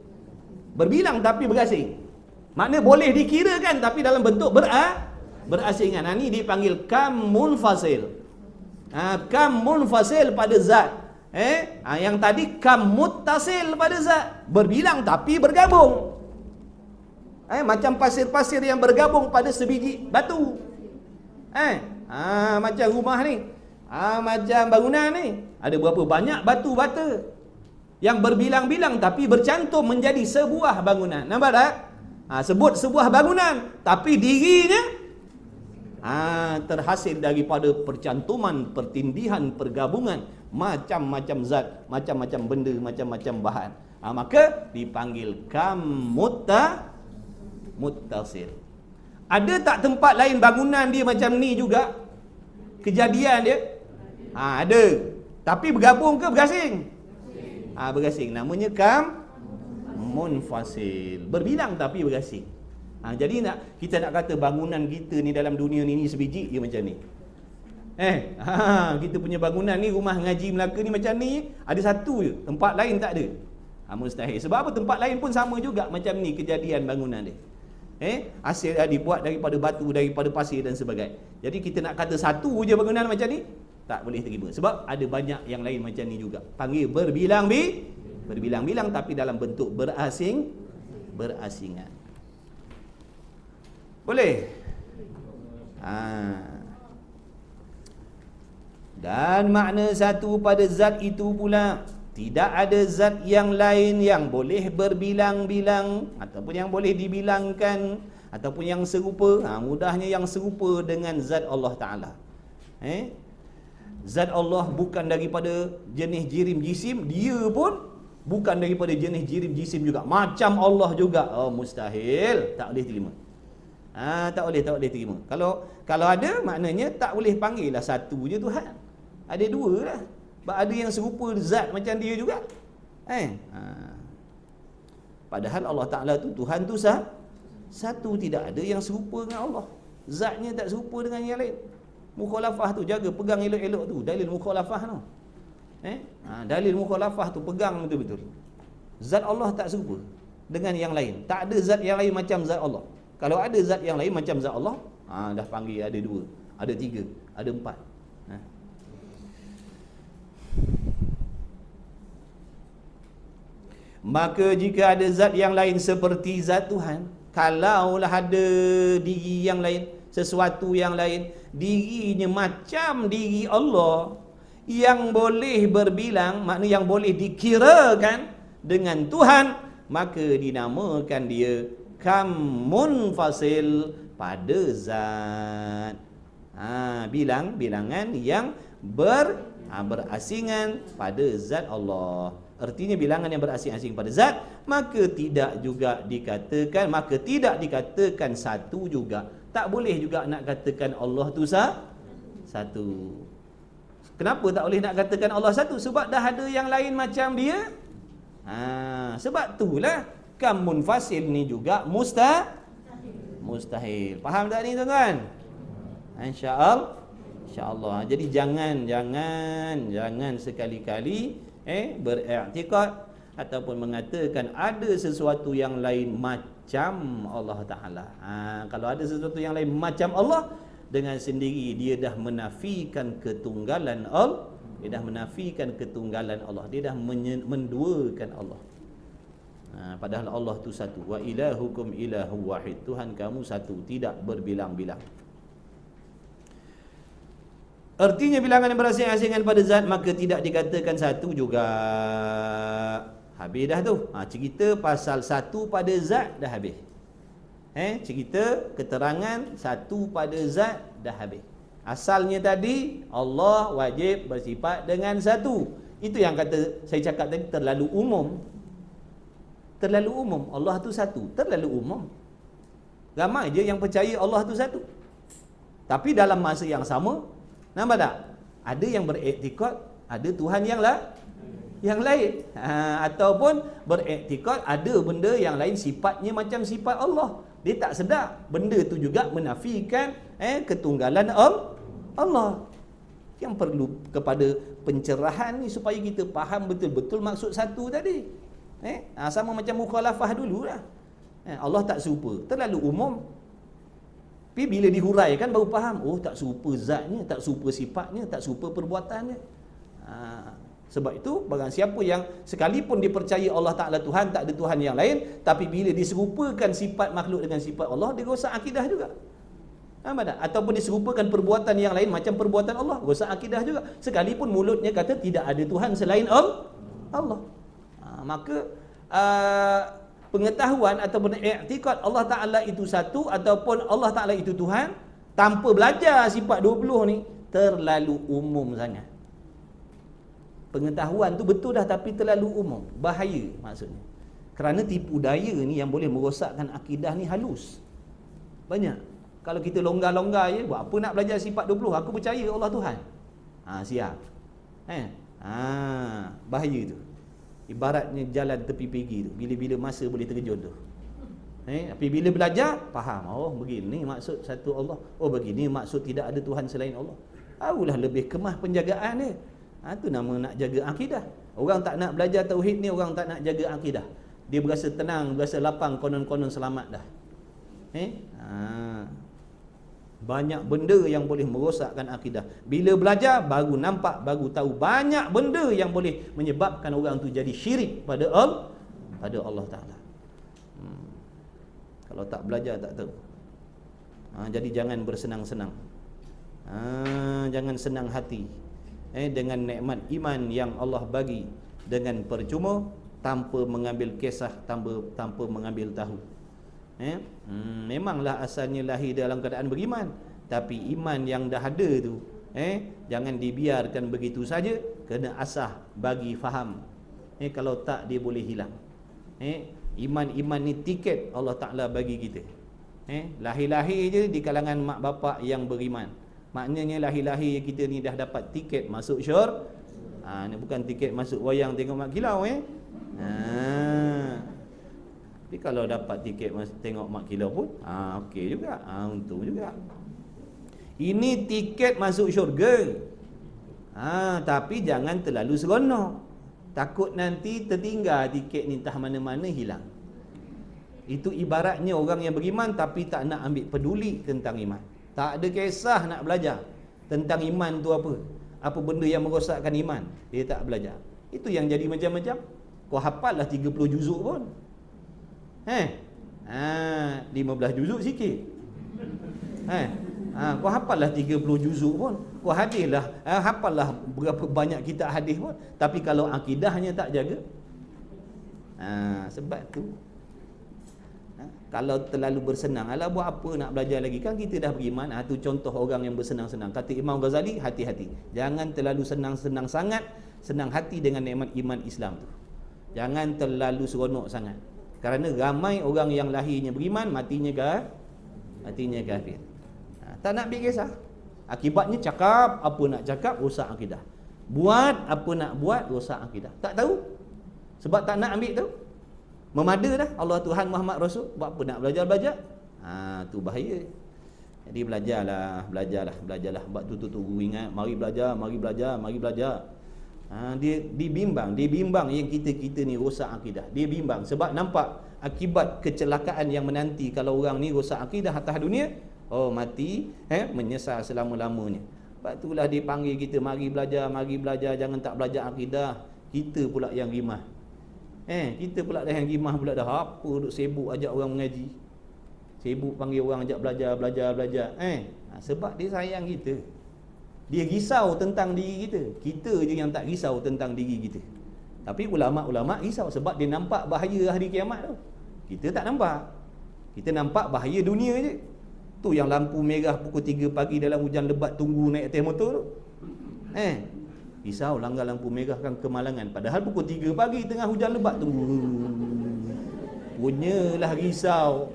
Berbilang tapi berasing. Makna boleh dikirakan tapi dalam bentuk berasingan. Ni dipanggil kam munfasil. Kam munfasil pada zat. Yang tadi kam muttasil pada zat. Berbilang tapi bergabung. Macam pasir-pasir yang bergabung pada sebiji batu. Macam rumah ni, macam bangunan ni, ada berapa banyak batu bata yang berbilang-bilang tapi bercantum menjadi sebuah bangunan. Nampak tak? Sebut sebuah bangunan tapi dirinya terhasil daripada percantuman, pertindihan, pergabungan macam-macam zat, macam-macam benda, macam-macam bahan. Maka dipanggil kam muttasil. Ada tak tempat lain bangunan dia macam ni juga? Kejadian dia? Ada. Tapi bergabung ke bergasing? Bergasing. Namanya kam munfasil. Berbilang tapi bergasing. Jadi kita nak kata bangunan kita ni dalam dunia ni sebiji je macam ni. Kita punya bangunan ni, rumah ngaji Melaka ni macam ni, ada satu je. Tempat lain tak ada. Mustahil. Sebab apa? Tempat lain pun sama juga macam ni kejadian bangunan dia. Hasil dibuat daripada batu, daripada pasir dan sebagainya. Jadi kita nak kata satu je bangunan macam ni, tak boleh terima. Sebab ada banyak yang lain macam ni juga. Panggil berbilang-bilang tapi dalam bentuk berasingan. Boleh? Dan makna satu pada zat itu pula, tidak ada zat yang lain yang boleh berbilang-bilang ataupun yang boleh dibilangkan ataupun yang serupa. Mudahnya yang serupa dengan zat Allah Ta'ala. Zat Allah bukan daripada jenis jirim jisim, dia pun bukan daripada jenis jirim jisim juga. Macam Allah juga. Mustahil. Tak boleh terima. Tak boleh terima. Kalau ada, maknanya tak boleh panggil lah satu je Tuhan. Ada dua lah. Sebab ada yang serupa zat macam dia juga. Padahal Allah Ta'ala tu, Tuhan tu satu, tidak ada yang serupa dengan Allah. Zatnya tak serupa dengan yang lain. Mukhalafah tu jaga, pegang elok-elok tu. Dalil mukhalafah tu. Dalil mukhalafah tu pegang betul-betul. Zat Allah tak serupa dengan yang lain. Tak ada zat yang lain macam zat Allah. Kalau ada zat yang lain macam zat Allah, dah panggil ada dua, ada tiga, ada empat. Maka jika ada zat yang lain seperti zat Tuhan, kalaulah ada diri yang lain, sesuatu yang lain, dirinya macam diri Allah, yang boleh berbilang, maknanya yang boleh dikirakan dengan Tuhan, maka dinamakan dia kam munfasil pada zat. Bilangan yang berasingan pada zat Allah. Artinya bilangan yang berasing-asing pada zat, maka tidak dikatakan satu juga. Tak boleh juga nak katakan Allah tu satu. Kenapa tak boleh nak katakan Allah satu? Sebab dah ada yang lain macam dia. Sebab itulah kam munfasil ni juga mustahil. Faham tak ni tuan-tuan? Insya-Allah. Jadi jangan sekali-kali beriktikad ataupun mengatakan ada sesuatu yang lain macam Allah Ta'ala. Kalau ada sesuatu yang lain macam Allah, dengan sendiri dia dah menafikan ketunggalan Allah. Dia dah menduakan Allah. Padahal Allah tu satu. Wa ilahukum ilahu wahid. Tuhan kamu satu, tidak berbilang-bilang. Artinya bilangan yang berasing-asingan pada zat, maka tidak dikatakan satu juga. Habis dah tu. Cerita pasal satu pada zat dah habis. Cerita keterangan satu pada zat dah habis. Asalnya tadi Allah wajib bersifat dengan satu. Itu yang kata saya cakap tadi terlalu umum. Terlalu umum. Allah tu satu. Terlalu umum. Ramai je yang percaya Allah tu satu. Tapi dalam masa yang sama, nampak tak? Ada yang beriktikad ada Tuhan yang lain. Ataupun beriktikad ada benda yang lain sifatnya macam sifat Allah. Dia tak sedar. Benda tu juga menafikan ketunggalan Allah. Yang perlu kepada pencerahan ni supaya kita faham betul-betul maksud satu tadi. Sama macam mukhalafah dulu lah. Allah tak serupa, terlalu umum. Tapi bila dihuraikan baru faham, oh tak serupa zatnya, tak serupa sifatnya, tak serupa perbuatannya. Sebab itu barang siapa yang sekalipun dipercaya Allah Ta'ala Tuhan, tak ada Tuhan yang lain, tapi bila diserupakan sifat makhluk dengan sifat Allah, dia rosak akidah juga. Ataupun diserupakan perbuatan yang lain macam perbuatan Allah, rosak akidah juga. Sekalipun mulutnya kata tidak ada Tuhan selain Allah. Maka pengetahuan ataupun i'tikad Allah Ta'ala itu satu ataupun Allah Ta'ala itu Tuhan tanpa belajar sifat 20 ni terlalu umum sangat. Pengetahuan tu betul dah tapi terlalu umum, bahaya maksudnya. Kerana tipu daya ni yang boleh merosakkan akidah ni halus. Banyak. Kalau kita longgar-longgar je, buat apa nak belajar sifat 20? Aku percaya Allah Tuhan. Siap. Bahaya tu. Ibaratnya jalan tepi pergi tu, bila-bila masa boleh terjun tu. Tapi bila belajar, faham. Oh begini maksud satu Allah. Oh begini maksud tidak ada Tuhan selain Allah. Barulah lebih kemah penjagaan dia. Tu nama nak jaga akidah. Orang tak nak belajar tauhid ni, orang tak nak jaga akidah. Dia berasa tenang, berasa lapang, konon-konon selamat dah. Banyak benda yang boleh merosakkan akidah. Bila belajar baru nampak, baru tahu banyak benda yang boleh menyebabkan orang tu jadi syirik pada Allah Ta'ala. Kalau tak belajar tak tahu. Jadi jangan bersenang-senang. Jangan senang hati dengan nikmat iman yang Allah bagi dengan percuma, tanpa mengambil kisah, tanpa mengambil tahu. Memanglah asalnya lahir dalam keadaan beriman, tapi iman yang dah ada tu jangan dibiarkan begitu saja, kena asah bagi faham. Kalau tak dia boleh hilang. Iman ni tiket Allah Ta'ala bagi kita. Lahir-lahir je di kalangan mak bapak yang beriman, maknanya lahir-lahir kita ni dah dapat tiket masuk syurga. Ni bukan tiket masuk wayang tengok mak kilau. Tapi kalau dapat tiket tengok mak kilau pun okey juga, untung juga. Ini tiket masuk syurga. Tapi jangan terlalu seronok. Takut nanti tertinggal tiket ni, entah mana-mana hilang. Itu ibaratnya orang yang beriman tapi tak nak ambil peduli tentang iman. Tak ada kisah nak belajar tentang iman tu apa. Apa benda yang merosakkan iman, dia tak belajar. Itu yang jadi macam-macam. Kau hafal lah 30 juzuk pun. 15 juzuk sikit. Kau hafal lah 30 juzuk pun. Kau hadis lah, hafal lah berapa banyak kitab hadis pun. Tapi kalau akidahnya tak jaga, sebab tu kalau terlalu bersenang, alah buat apa nak belajar lagi, kan kita dah beriman. Tu contoh orang yang bersenang-senang. Kata Imam Ghazali, hati-hati, jangan terlalu senang-senang sangat. Senang hati dengan nikmat iman Islam tu, jangan terlalu seronok sangat. Kerana ramai orang yang lahirnya beriman, matinya kafir. Tak nak ambil kisah. Akibatnya cakap apa nak cakap, rosak akidah. Buat apa nak buat, rosak akidah. Tak tahu. Sebab tak nak ambil tahu. Memada dah Allah Tuhan Muhammad Rasul. Buat apa nak belajar-belajar? Tu bahaya. Jadi belajarlah. Buat tu guru ingat, mari belajar. Dia bimbang yang kita ni rosak akidah. Dia bimbang sebab nampak akibat kecelakaan yang menanti kalau orang ni rosak akidah atas dunia. Mati menyesal selama-lamanya. Sebab itulah dia panggil kita, mari belajar, jangan tak belajar akidah. Kita pula yang rimah. Kita pula dah yang rimah pula dah. Apa duk sibuk ajak orang mengaji, sibuk panggil orang ajak belajar. Sebab dia sayang kita. Dia risau tentang diri kita. Kita je yang tak risau tentang diri kita. Tapi ulama-ulama risau sebab dia nampak bahaya hari kiamat tu. Kita tak nampak. Kita nampak bahaya dunia je. Tu yang lampu merah pukul 3 pagi dalam hujan lebat tunggu naik atas motor tu. Risau langgar lampu merah kan kemalangan. Padahal pukul 3 pagi tengah hujan lebat tunggu. Punyalah risau.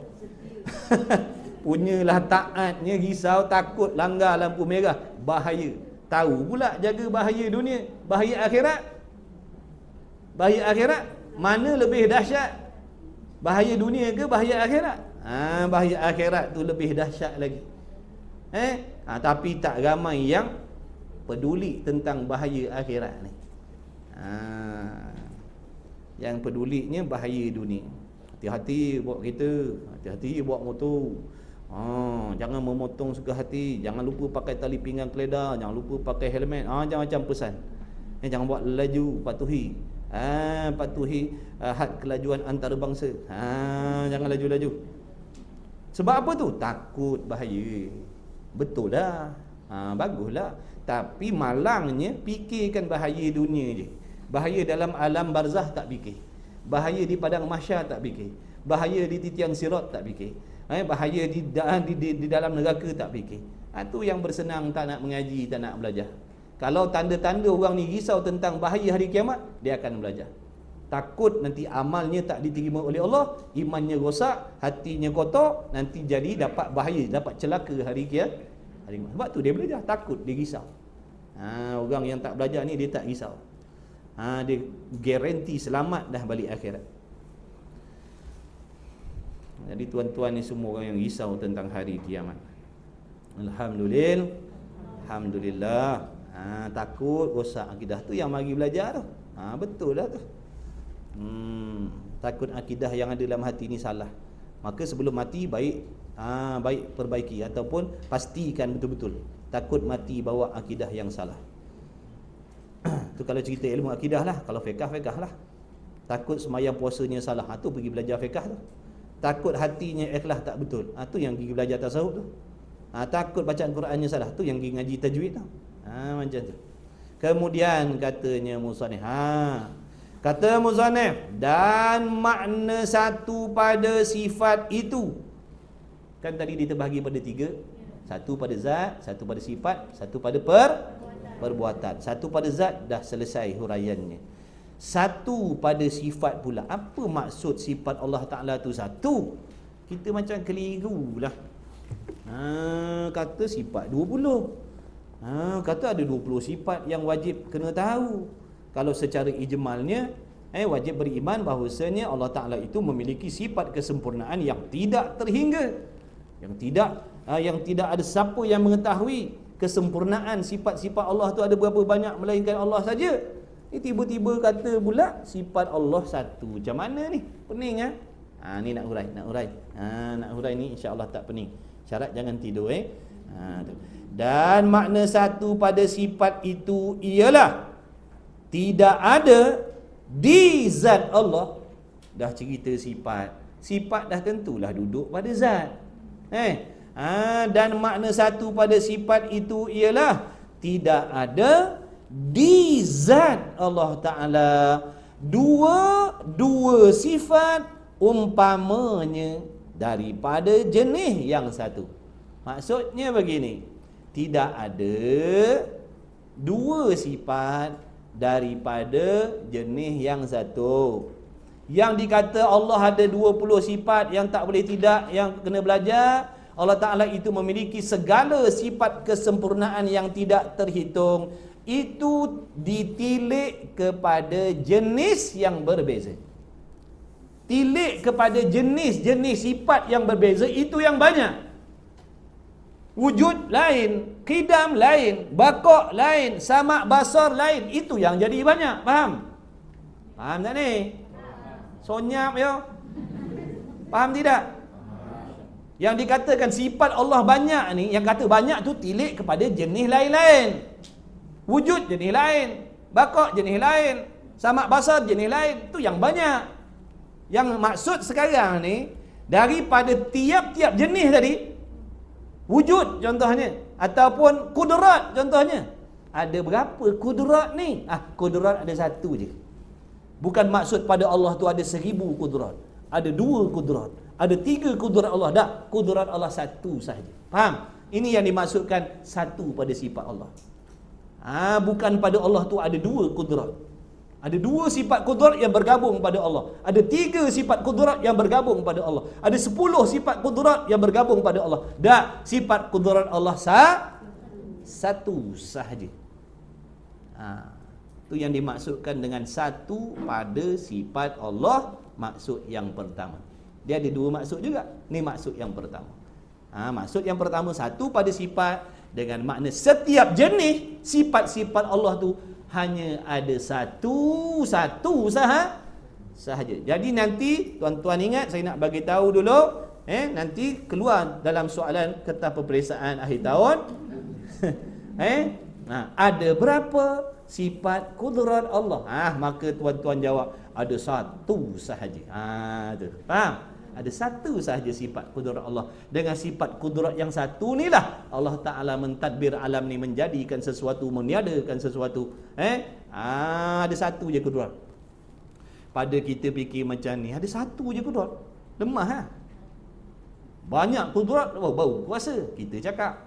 Punyalah taatnya risau, takut langgar lampu merah, bahaya. Tahu pula jaga bahaya dunia, bahaya akhirat. Bahaya akhirat mana lebih dahsyat? Bahaya dunia ke bahaya akhirat? Bahaya akhirat tu lebih dahsyat lagi. Tapi tak ramai yang peduli tentang bahaya akhirat ni. Yang pedulinya bahaya dunia. Hati-hati bawa kereta, hati-hati bawa motor. Jangan memotong suka hati. Jangan lupa pakai tali pinggang keledar. Jangan lupa pakai helmet. Macam-macam pesan. Jangan buat laju, patuhi. Patuhi had kelajuan antarabangsa. Jangan laju-laju. Sebab apa tu? Takut bahaya. Betul dah. Baguslah. Tapi malangnya fikirkan bahaya dunia je. Bahaya dalam alam barzah tak fikir. Bahaya di padang mahsyar tak fikir. Bahaya di titian sirat tak fikir. Bahaya di dalam neraka tak fikir. Itu yang bersenang tak nak mengaji, tak nak belajar. Kalau tanda-tanda orang ni risau tentang bahaya hari kiamat, dia akan belajar. Takut nanti amalnya tak diterima oleh Allah, imannya rosak, hatinya kotor, nanti jadi dapat bahaya, dapat celaka hari kiamat. Sebab tu dia belajar, takut, dia risau. Orang yang tak belajar ni dia tak risau. Dia garanti selamat dah balik akhirat. Jadi tuan-tuan ni semua orang yang risau tentang hari kiamat. Alhamdulillah. Takut rosak akidah tu yang mari belajar tu. Betul lah tu. Takut akidah yang ada dalam hati ni salah. Maka sebelum mati baik perbaiki ataupun pastikan betul-betul. Takut mati bawa akidah yang salah. Tu kalau cerita ilmu akidah lah. Kalau fiqh lah. Takut semayang puasanya salah, tu pergi belajar fiqh tu. Takut hatinya ikhlas tak betul, tu yang pergi belajar tasawuf tu. Takut bacaan Qurannya salah, tu yang pergi ngaji tajwid tu. Macam tu. Kemudian katanya musannif, kata musannif, dan makna satu pada sifat itu. Kan tadi dia terbahagi pada 3. Satu pada zat, satu pada sifat, satu pada perbuatan. Satu pada zat dah selesai huraiannya. Satu pada sifat pula. Apa maksud sifat Allah Ta'ala tu satu? Kita macam keliru lah. Kata sifat 20. Kata ada 20 sifat yang wajib kena tahu. Kalau secara ijmalnya wajib beriman bahawasanya Allah Ta'ala itu memiliki sifat kesempurnaan yang tidak terhingga. Yang tidak ada siapa yang mengetahui kesempurnaan sifat-sifat Allah tu ada berapa banyak melainkan Allah saja. Tiba-tiba kata pula sifat Allah satu. Macam mana ni? Pening ni nak hurai. Nak hurai ni insya-Allah tak pening. Syarat jangan tidur Dan makna satu pada sifat itu ialah tidak ada di zat Allah. Dah cerita sifat. Sifat dah tentulah duduk pada zat. Dan makna satu pada sifat itu ialah tidak ada di zat Allah Ta'ala dua sifat umpamanya daripada jenis yang satu. Maksudnya begini, tidak ada dua sifat daripada jenis yang satu. Yang dikata Allah ada 20 sifat yang tak boleh tidak, yang kena belajar, Allah Ta'ala itu memiliki segala sifat kesempurnaan yang tidak terhitung. Itu ditilik kepada jenis yang berbeza. Tilik kepada jenis-jenis sifat yang berbeza, itu yang banyak. Wujud lain, qidam lain, baqa' lain, sama' basar lain. Itu yang jadi banyak. Faham? Faham tak ni? Sonyap ya? Faham tidak? Yang dikatakan sifat Allah banyak ni, yang kata banyak tu tilik kepada jenis lain-lain. Wujud jenis lain, baqa' jenis lain, sama' basar jenis lain. Tu yang banyak. Yang maksud sekarang ni, daripada tiap-tiap jenis tadi, wujud contohnya, Ataupun kudrat contohnya. Ada berapa kudrat ni? Kudrat ada satu je. Bukan maksud pada Allah tu ada 1000 kudrat. Ada 2 kudrat. Ada 3 kudrat Allah. Tak, kudrat Allah satu sahaja. Faham? Ini yang dimaksudkan satu pada sifat Allah. Bukan pada Allah tu ada 2 kudrat. Ada 2 sifat kudrat yang bergabung pada Allah. Ada 3 sifat kudrat yang bergabung pada Allah. Ada 10 sifat kudrat yang bergabung pada Allah. Tak, sifat kudrat Allah satu sahaja. Itu yang dimaksudkan dengan satu pada sifat Allah, maksud yang pertama. Dia ada 2 maksud juga. Ni maksud yang pertama. Maksud yang pertama satu pada sifat, dengan makna setiap jenis sifat-sifat Allah tu hanya ada satu sahaja. Jadi nanti tuan-tuan ingat, saya nak bagi tahu dulu, nanti keluar dalam soalan kertas peperiksaan akhir tahun. Ada berapa sifat kudrat Allah? Maka tuan-tuan jawab ada satu sahaja. Tu. Faham? Ada satu sahaja sifat kudrat Allah. Dengan sifat kudrat yang satu ni lah Allah Ta'ala mentadbir alam ni, menjadikan sesuatu, meniadakan sesuatu. Ada satu je kudrat. Pada kita fikir macam ni, ada satu je kudrat, lemah. Banyak kudrat, bau kuasa kita cakap.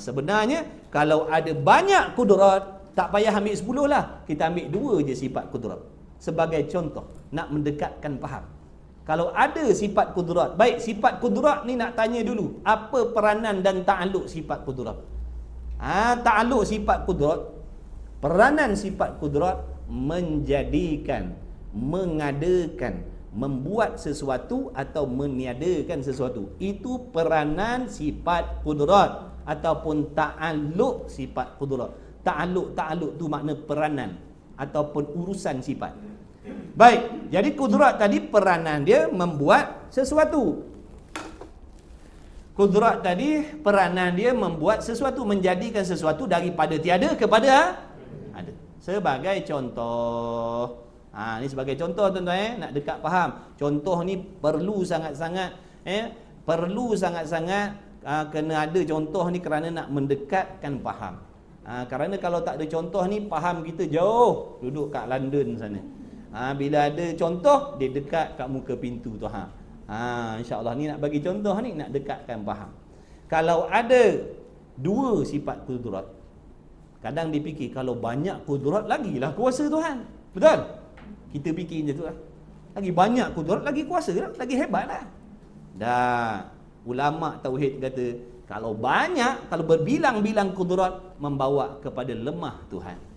Sebenarnya kalau ada banyak kudrat, tak payah ambil 10 lah. Kita ambil 2 je sifat kudrat sebagai contoh, nak mendekatkan faham. Kalau ada sifat kudrat, baik sifat kudrat ni nak tanya dulu, apa peranan dan ta'aluk sifat kudrat? Ta'aluk sifat kudrat, peranan sifat kudrat menjadikan, mengadakan, membuat sesuatu atau meniadakan sesuatu. Itu peranan sifat kudrat ataupun ta'aluk sifat kudrat. Ta'aluk tu makna peranan ataupun urusan sifat. Baik, jadi kudrat tadi peranan dia membuat sesuatu. Kudrat tadi peranan dia membuat sesuatu, menjadikan sesuatu daripada tiada kepada ada. Sebagai contoh, ni sebagai contoh tuan-tuan, nak dekat faham. Contoh ni perlu sangat-sangat, perlu sangat-sangat kena ada contoh ni kerana nak mendekatkan faham. Kerana kalau tak ada contoh ni, faham kita jauh, duduk kat London sana. Bila ada contoh, dia dekat kat muka pintu tu. InsyaAllah ni nak bagi contoh ni, nak dekatkan faham. Kalau ada 2 sifat kudrat, kadang dipikir kalau banyak kudrat lagilah kuasa Tuhan. Betul? Kita fikir macam tu lah. Lagi banyak kudrat, lagi kuasa lah, lagi hebat lah. Dah, ulama' tauhid kata, kalau banyak, kalau berbilang-bilang kudrat, membawa kepada lemah Tuhan.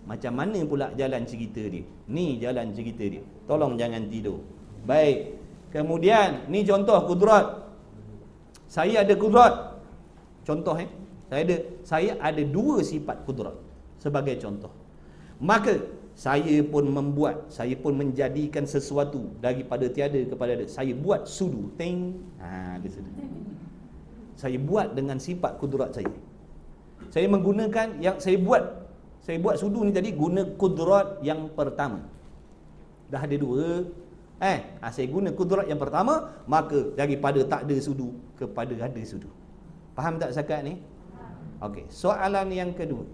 Macam mana pula jalan cerita dia? Ni jalan cerita dia. Tolong jangan tidur. Baik. Kemudian, ni contoh kudrat. Saya ada kudrat. Contoh saya ada 2 sifat kudrat sebagai contoh. Maka saya pun membuat, saya pun menjadikan sesuatu daripada tiada kepada ada. Saya buat sudu. Dia sudu. Saya buat dengan sifat kudrat saya. Saya menggunakan yang saya buat sudu ni tadi guna kudrat yang pertama. Dah ada 2. Saya guna kudrat yang pertama, maka daripada tak ada sudu kepada ada sudu. Faham tak cakap ni? Okey, soalan yang kedua.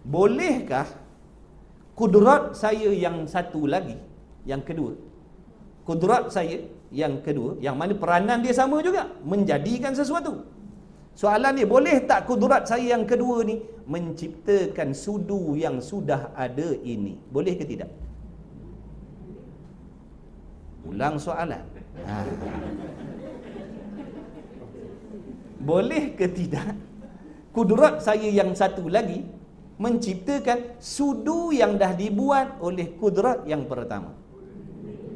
Bolehkah kudrat saya yang satu lagi, yang kedua, kudrat saya yang kedua, yang mana peranan dia sama juga, menjadikan sesuatu. Soalan ni, boleh tak kudrat saya yang kedua ni menciptakan sudu yang sudah ada ini? Boleh ke tidak? Ulang soalan. Boleh ke tidak kudrat saya yang satu lagi menciptakan sudu yang dah dibuat oleh kudrat yang pertama?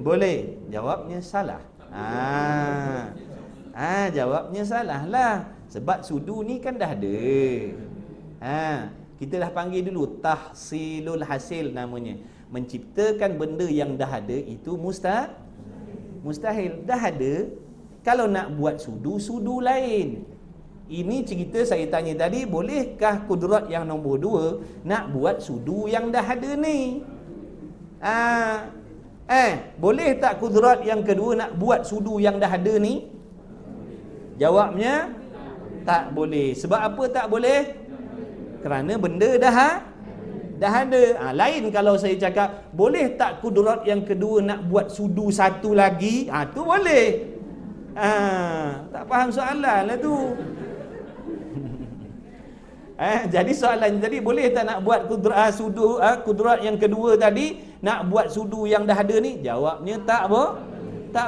Boleh. Jawabnya salah. Jawabnya salah lah. Sebab sudu ni kan dah ada. Kita dah panggil dulu tahsilul hasil namanya. Menciptakan benda yang dah ada itu mustahil. Dah ada. Kalau nak buat sudu lain. Ini cerita saya tanya tadi, bolehkah kudrat yang nombor 2 nak buat sudu yang dah ada ni? Boleh tak kudrat yang kedua nak buat sudu yang dah ada ni? Jawabnya Tak boleh. Sebab apa tak boleh? Kerana benda dah ada. Lain kalau saya cakap, boleh tak kudrat yang kedua nak buat sudu satu lagi? Tu boleh. Tak faham soalan lah tu. Jadi soalan tadi, boleh tak nak buat kudrat yang kedua tadi, nak buat sudu yang dah ada ni? Jawabnya tak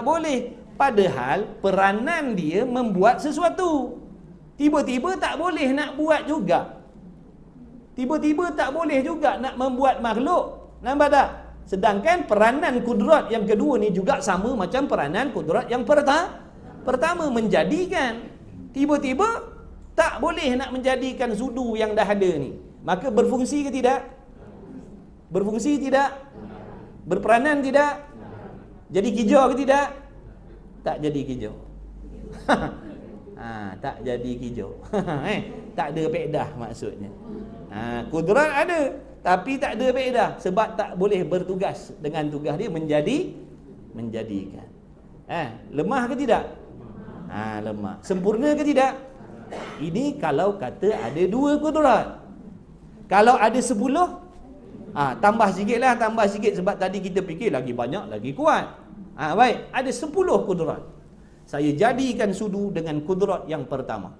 boleh. Padahal peranan dia membuat sesuatu. Tiba-tiba tak boleh nak buat juga. Tiba-tiba tak boleh juga nak membuat makhluk. Nampak tak? Sedangkan peranan kudrat yang kedua ni juga sama macam peranan kudrat yang pertama, menjadikan. Tiba-tiba tak boleh nak menjadikan sudu yang dah ada ni. Maka berfungsi ke tidak? Berfungsi tidak? Berperanan tidak? Jadi kijau ke tidak? Tak jadi kijau. Tak jadi kijau. Tak ada faedah maksudnya. Kudrat ada tapi tak ada faedah sebab tak boleh bertugas dengan tugas dia menjadikan. Lemah ke tidak? Lemah. Sempurna ke tidak? Ini kalau kata ada 2 kudrat. Kalau ada 10, tambah sikit sebab tadi kita fikir lagi banyak lagi kuat. Baik, ada 10 kudrat. Saya jadikan sudu dengan kudrat yang pertama.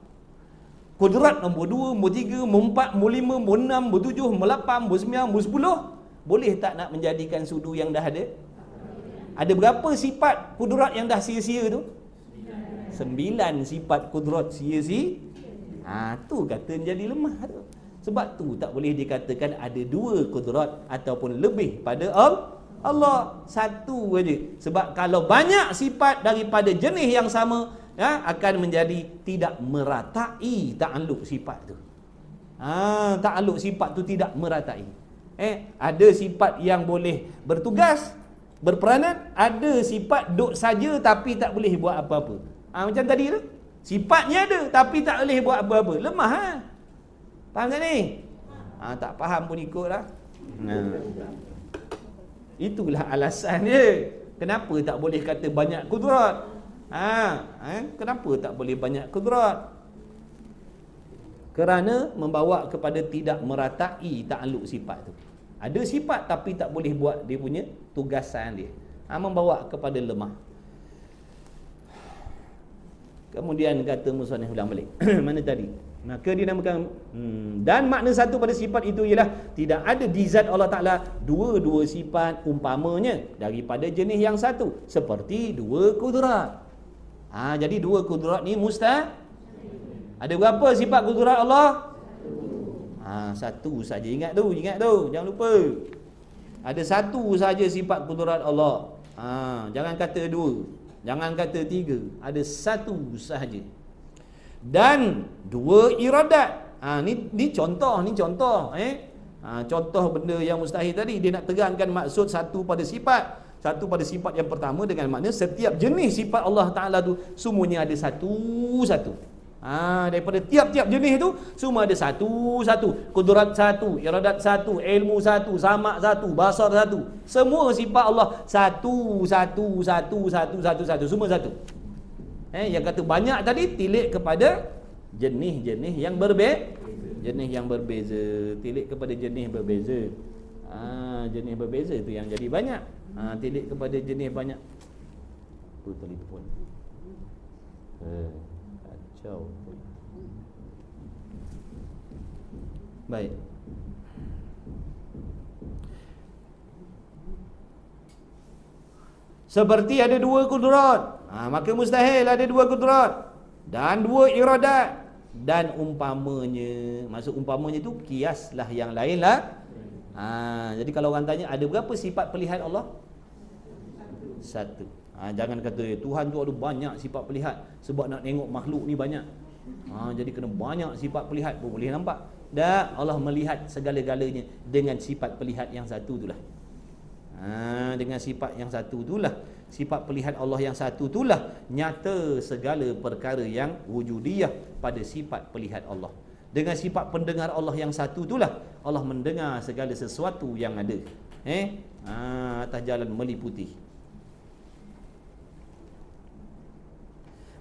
Kudrat nombor 2, nombor 3, nombor 4, nombor 5, nombor 6, nombor 7, nombor 8, nombor 9, nombor 10. Boleh tak nak menjadikan sudu yang dah ada? Ada berapa sifat kudrat yang dah sia-sia tu? 9 sifat kudrat sia-sia. Tu kata jadi lemah tu. Sebab tu tak boleh dikatakan ada 2 kudrat ataupun lebih pada Allah. Satu aja. Sebab kalau banyak sifat daripada jenis yang sama, akan menjadi tidak meratai ta'alluq sifat tu. Ta'alluq sifat tu tidak meratai. Ada sifat yang boleh bertugas, berperanan, ada sifat duk saja tapi tak boleh buat apa-apa. Macam tadi tu, sifatnya ada tapi tak boleh buat apa-apa. Lemah. Faham tak ni? Tak faham pun ikutlah. Itulah alasan dia. Kenapa tak boleh kata banyak kudrat? Kenapa tak boleh banyak kudrat? Kerana membawa kepada tidak meratai ta'alluq sifat tu. Ada sifat tapi tak boleh buat dia punya tugasan dia. Membawa kepada lemah. Kemudian kata musannif ulang balik. Mana tadi? Maka dinamakan dan makna satu pada sifat itu ialah tidak ada di zat Allah Ta'ala dua sifat umpamanya daripada jenis yang satu, seperti 2 kudrat. Jadi 2 kudrat ni mustahil. Ada berapa sifat kudrat Allah? Satu saja. Ingat tu, jangan lupa. Ada satu saja sifat kudrat Allah. Jangan kata 2. Jangan kata 3. Ada satu sahaja. Dan 2 iradat. Ni contoh. Contoh benda yang mustahil tadi. Dia nak terangkan maksud satu pada sifat. Satu pada sifat yang pertama dengan makna setiap jenis sifat Allah Ta'ala tu semuanya ada satu-satu. Daripada tiap-tiap jenis tu semua ada satu-satu. Kudrat satu, iradat satu, ilmu satu, sama satu, basar satu. Semua sifat Allah satu. Semua satu. Yang kata banyak tadi tilik kepada jenis-jenis yang berbeza. Tilik kepada jenis berbeza. Jenis berbeza tu yang jadi banyak. Tilik kepada jenis banyak. Apa telefon? Kacau. Baik. Seperti ada 2 kudrat, maka mustahil ada 2 kudrat dan 2 iradat. Dan umpamanya, maksud umpamanya tu kiaslah yang lain lah. Jadi kalau orang tanya ada berapa sifat pelihat Allah? 1. Jangan kata Tuhan tu ada banyak sifat pelihat sebab nak tengok makhluk ni banyak. Jadi kena banyak sifat pelihat pun boleh nampak. Dan Allah melihat segala-galanya dengan sifat pelihat yang satu itulah. Dengan sifat yang satu itulah, sifat pelihat Allah yang satu itulah nyata segala perkara yang wujudiyah pada sifat pelihat Allah. Dengan sifat pendengar Allah yang satu itulah Allah mendengar segala sesuatu yang ada atas jalan meliputi.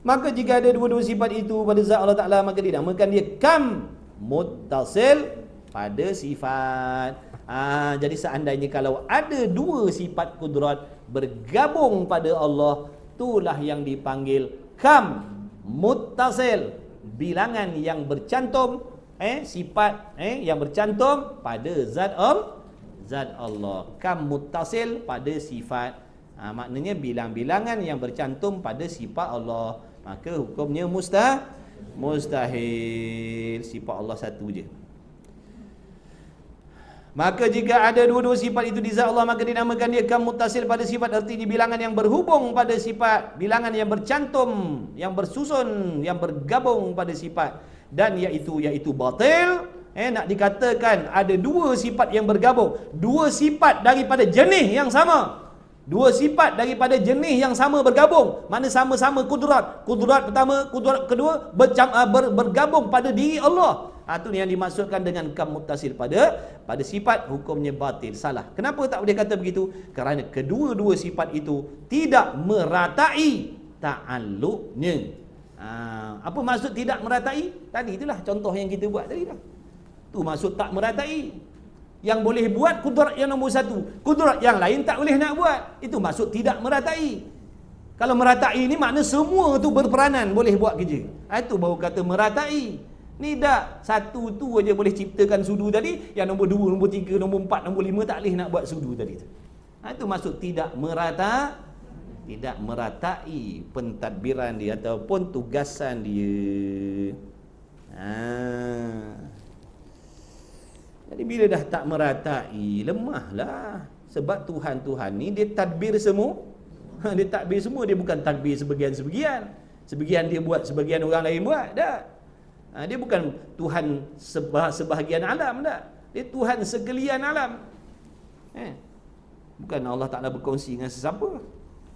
Maka jika ada dua-dua sifat itu pada zat Allah Ta'ala, maka dinamakan dia kam muttasil pada sifat. Jadi seandainya kalau ada dua sifat kudrat bergabung pada Allah, itulah yang dipanggil kam muttasil, bilangan yang bercantum sifat yang bercantum pada zat Allah. Kam muttasil pada sifat, maknanya bilang-bilangan yang bercantum pada sifat Allah, maka hukumnya mustahil. Sifat Allah satu je. Maka jika ada dua-dua sifat itu di zat Allah, maka dinamakan dia kam muttasil pada sifat. Artinya bilangan yang berhubung pada sifat, bilangan yang bercantum, yang bersusun, yang bergabung pada sifat. Dan iaitu batil. Nak dikatakan ada dua sifat yang bergabung, dua sifat daripada jenis yang sama, dua sifat daripada jenis yang sama bergabung, mana sama-sama kudrat. Kudrat pertama, kudrat kedua bergabung pada diri Allah. Itu yang dimaksudkan dengan kam muttasil pada sifat, hukumnya batil, salah. Kenapa tak boleh kata begitu? Kerana kedua-dua sifat itu tidak meratai ta'alluqnya. Apa maksud tidak meratai? Tadi itulah contoh yang kita buat tadi dah. Tu maksud tak meratai. Yang boleh buat kudrat yang nombor satu, kudrat yang lain tak boleh nak buat. Itu maksud tidak meratai. Kalau meratai ni makna semua tu berperanan boleh buat kerja. Itu baru kata meratai. Ni tak satu tu aja boleh ciptakan sudu tadi, yang nombor 2, nombor 3, nombor 4, nombor 5 tak boleh nak buat sudu tadi tu. Itu maksud tidak meratai pentadbiran dia ataupun tugasan dia. Jadi bila dah tak meratai, lemahlah. Sebab Tuhan ni dia tadbir semua. Dia tadbir semua, dia bukan tadbir sebagian-sebagian. Sebagian dia buat, sebagian orang lain buat, tak. Dia bukan Tuhan sebahagian alam, tak. Dia Tuhan sekalian alam. Bukan Allah Ta'ala berkongsi dengan sesiapa.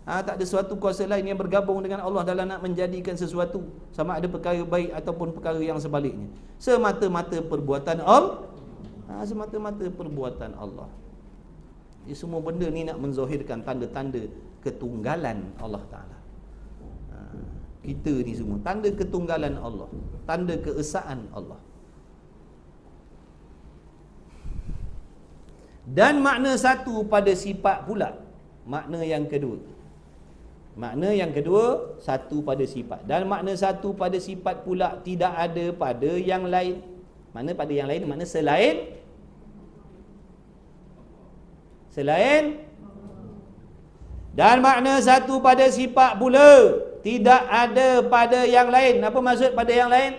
Tak ada suatu kuasa lain yang bergabung dengan Allah dalam nak menjadikan sesuatu, sama ada perkara baik ataupun perkara yang sebaliknya. Semata-mata perbuatan Allah. Semata-mata perbuatan Allah. Jadi semua benda ni nak menzahirkan tanda-tanda ketunggalan Allah Ta'ala. Kita ni semua tanda ketunggalan Allah, tanda keesaan Allah. Dan makna satu pada sifat pula. Makna yang kedua, satu pada sifat. Dan makna satu pada sifat pula tidak ada pada yang lain. Mana pada yang lain? Makna selain dan makna satu pada sifat pula tidak ada pada yang lain. Apa maksud pada yang lain?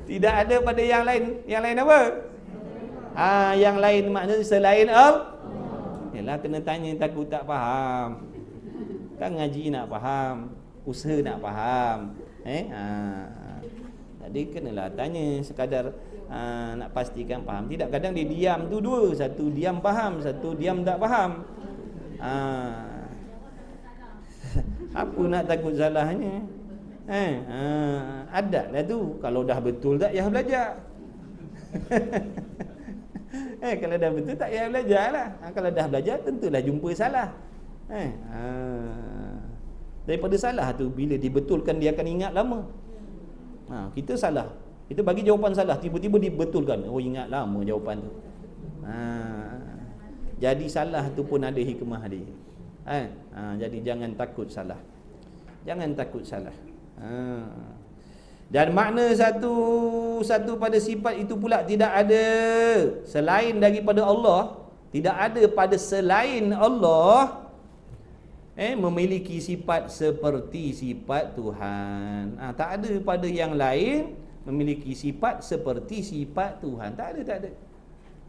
Tidak ada pada yang lain. Yang lain apa? Yang lain maknanya selain Allah. Yalah, kena tanya, takut tak faham. Kan ngaji nak faham, usaha nak faham. Jadi kenalah tanya sekadar nak pastikan faham. Tidak, kadang dia diam tu dua, satu diam faham, satu diam tak faham. Apa nak takut salahnya? Adatlah tu. Kalau dah betul tak payah belajar. Kalau dah betul tak payah belajar lah. Kalau dah belajar tentulah jumpa salah. Daripada salah tu, bila dibetulkan dia akan ingat lama. Kita salah, kita bagi jawapan salah, tiba-tiba dibetulkan, oh ingat lama jawapan tu. Jadi salah tu pun ada hikmah dia. Jadi jangan takut salah. Jangan takut salah. Dan makna satu pada sifat itu pula tidak ada selain daripada Allah. Tidak ada pada selain Allah memiliki sifat seperti sifat Tuhan. Tak ada pada yang lain memiliki sifat seperti sifat Tuhan. Tak ada.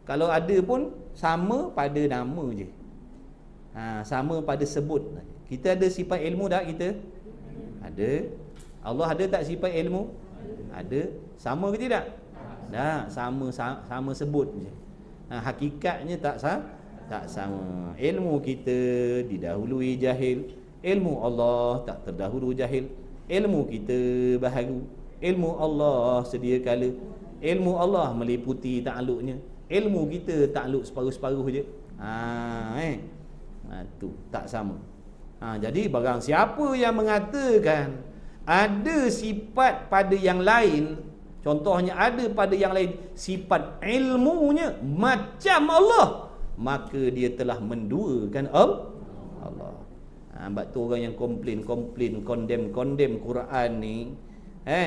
Kalau ada pun sama pada nama je. Sama pada sebut. Kita ada sifat ilmu tak kita? Ada. Allah ada tak sifat ilmu? Ada. Sama ke tidak? Tak, sama sebut je. Hakikatnya tak sama. Ilmu kita didahului jahil, ilmu Allah tak terdahulu jahil. Ilmu kita baharu, ilmu Allah sedia kala. Ilmu Allah meliputi takluknya, ilmu kita takluk separuh-separuh je. Tu tak sama. Jadi barang siapa yang mengatakan ada sifat pada yang lain, contohnya ada pada yang lain sifat ilmunya macam Allah, maka dia telah menduakan Allah. Sebab tu orang yang komplain, condemn Quran ni,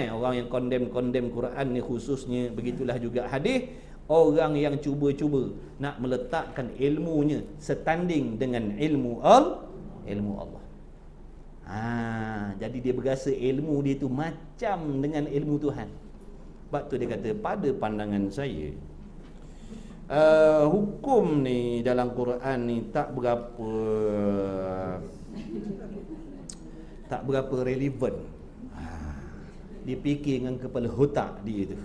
orang yang condemn Quran ni khususnya, begitulah juga hadis, orang yang cuba-cuba nak meletakkan ilmunya setanding dengan ilmu Allah. Jadi dia berasa ilmu dia tu macam dengan ilmu Tuhan. Sebab tu dia kata, pada pandangan saya hukum ni dalam Quran ni tak berapa relevan. Dia fikir dengan kepala otak dia tu.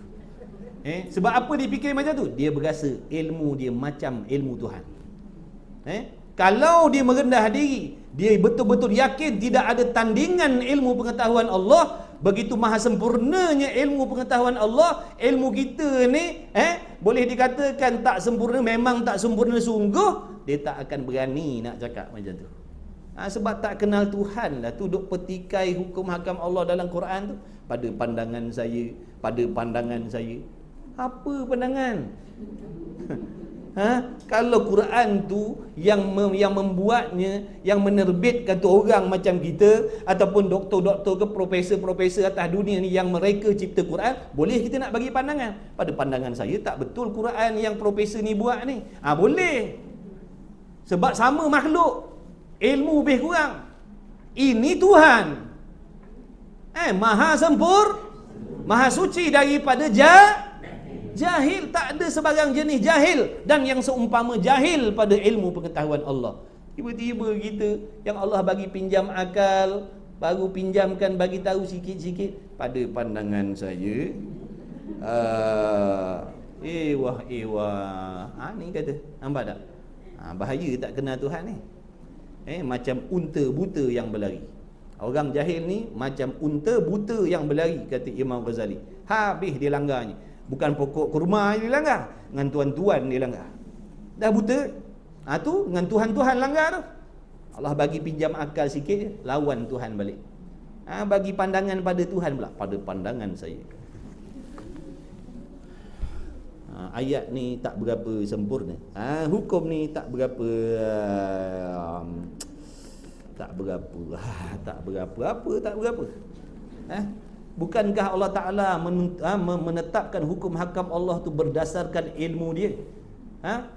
Sebab apa dia fikir macam tu? Dia berasa ilmu dia macam ilmu Tuhan. Kalau dia merendah diri, dia betul-betul yakin tidak ada tandingan ilmu pengetahuan Allah, begitu maha sempurnanya ilmu pengetahuan Allah, ilmu kita ni boleh dikatakan tak sempurna, memang tak sempurna sungguh, dia tak akan berani nak cakap macam tu. Sebab tak kenal Tuhan lah tu, duk petikai hukum hakam Allah dalam Quran tu. Pada pandangan saya, apa pandangan? Kalau Quran tu yang membuatnya, yang menerbitkan tu orang macam kita, ataupun doktor-doktor ke profesor-profesor atas dunia ni yang mereka cipta Quran, boleh kita nak bagi pandangan. Pada pandangan saya tak betul Quran yang profesor ni buat ni. Boleh. Sebab sama makhluk, ilmu lebih kurang. Ini Tuhan maha sempurna, maha suci daripada jahil. Tak ada sebarang jenis jahil dan yang seumpama jahil pada ilmu pengetahuan Allah. Tiba-tiba kita yang Allah bagi pinjam akal, baru pinjamkan bagi tahu sikit-sikit. Pada pandangan saya, ni kata, nampak tak? Bahaya tak kenal Tuhan ni. Macam unta buta yang berlari. Orang jahil ni macam unta buta yang berlari, kata Imam Ghazali. Habis dia langgarnya. Bukan pokok kurma dia langgar, dengan tuan-tuan dia langgar. Dah buta. Tu dengan Tuhan-Tuhan langgar tu. Allah bagi pinjam akal sikit je, lawan Tuhan balik. Bagi pandangan pada Tuhan pula. Pada pandangan saya, ayat ni tak berapa sempurna. Hukum ni tak berapa Bukankah Allah Ta'ala menetapkan hukum hakam Allah tu berdasarkan ilmu dia?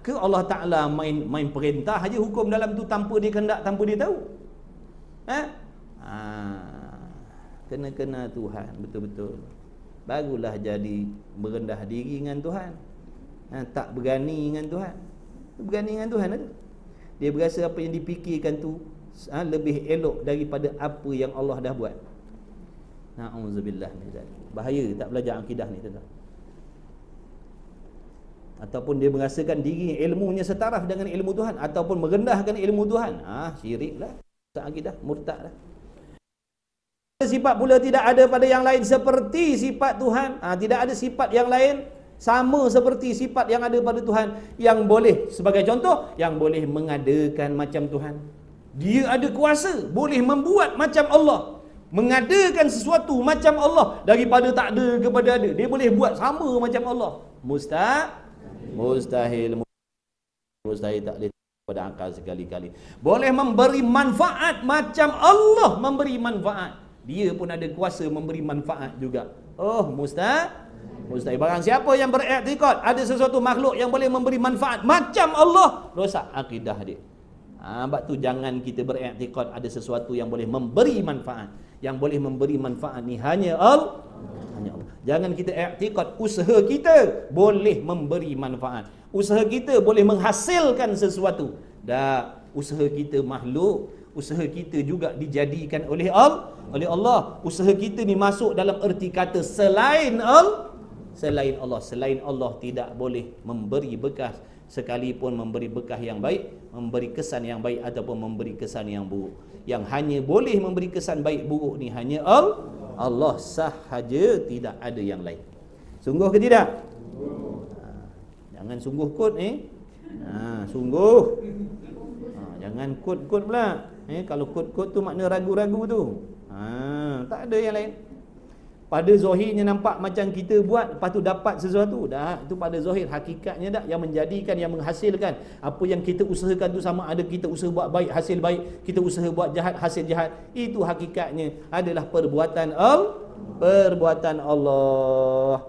Ke Allah Ta'ala main perintah aja hukum dalam tu tanpa dia kehendak, tanpa dia tahu? Kena Tuhan betul-betul, barulah jadi merendah diri dengan Tuhan. Tak berani dengan Tuhan. Berani dengan Tuhan tu, dia berasa apa yang dipikirkan tu lebih elok daripada apa yang Allah dah buat. Na'udzubillah min zalik. Bahaya tak belajar akidah ni, tuan-tuan. Ataupun dia merasakan diri ilmunya setaraf dengan ilmu Tuhan, ataupun merendahkan ilmu Tuhan. Syirik lah, akidah murtad lah. Sifat pula tidak ada pada yang lain seperti sifat Tuhan. Tidak ada sifat yang lain sama seperti sifat yang ada pada Tuhan, yang boleh, sebagai contoh, yang boleh mengadakan macam Tuhan. Dia ada kuasa boleh membuat macam Allah, mengadakan sesuatu macam Allah, daripada tak ada kepada ada. Dia boleh buat sama macam Allah. Mustahil tak boleh pada akal sekali-kali. Boleh memberi manfaat macam Allah memberi manfaat. Dia pun ada kuasa memberi manfaat juga. Mustahil. Barang siapa yang beriktikad ada sesuatu makhluk yang boleh memberi manfaat macam Allah, rosak akidah dia. Sebab tu jangan kita beriktikad ada sesuatu yang boleh memberi manfaat. Yang boleh memberi manfaat ni hanya Allah. Jangan kita iktikad usaha kita boleh memberi manfaat, usaha kita boleh menghasilkan sesuatu. Usaha kita makhluk, usaha kita juga dijadikan oleh Allah. Usaha kita ni masuk dalam erti kata selain Allah. Selain Allah tidak boleh memberi bekas, sekalipun memberi bekas yang baik, memberi kesan yang baik ataupun memberi kesan yang buruk. Yang hanya boleh memberi kesan baik buruk ni hanya Allah sahaja, tidak ada yang lain. Sungguh ke tidak? Jangan sungguh kot ni. Sungguh. Jangan kod-kod pula. Kalau kod-kod tu makna ragu-ragu tu. Tak ada yang lain. Pada zahirnya nampak macam kita buat, lepas tu dapat sesuatu. Dah, itu pada zahir. Hakikatnya tak, yang menjadikan, yang menghasilkan. Apa yang kita usahakan tu sama ada kita usaha buat baik, hasil baik. Kita usaha buat jahat, hasil jahat. Itu hakikatnya adalah perbuatan Allah.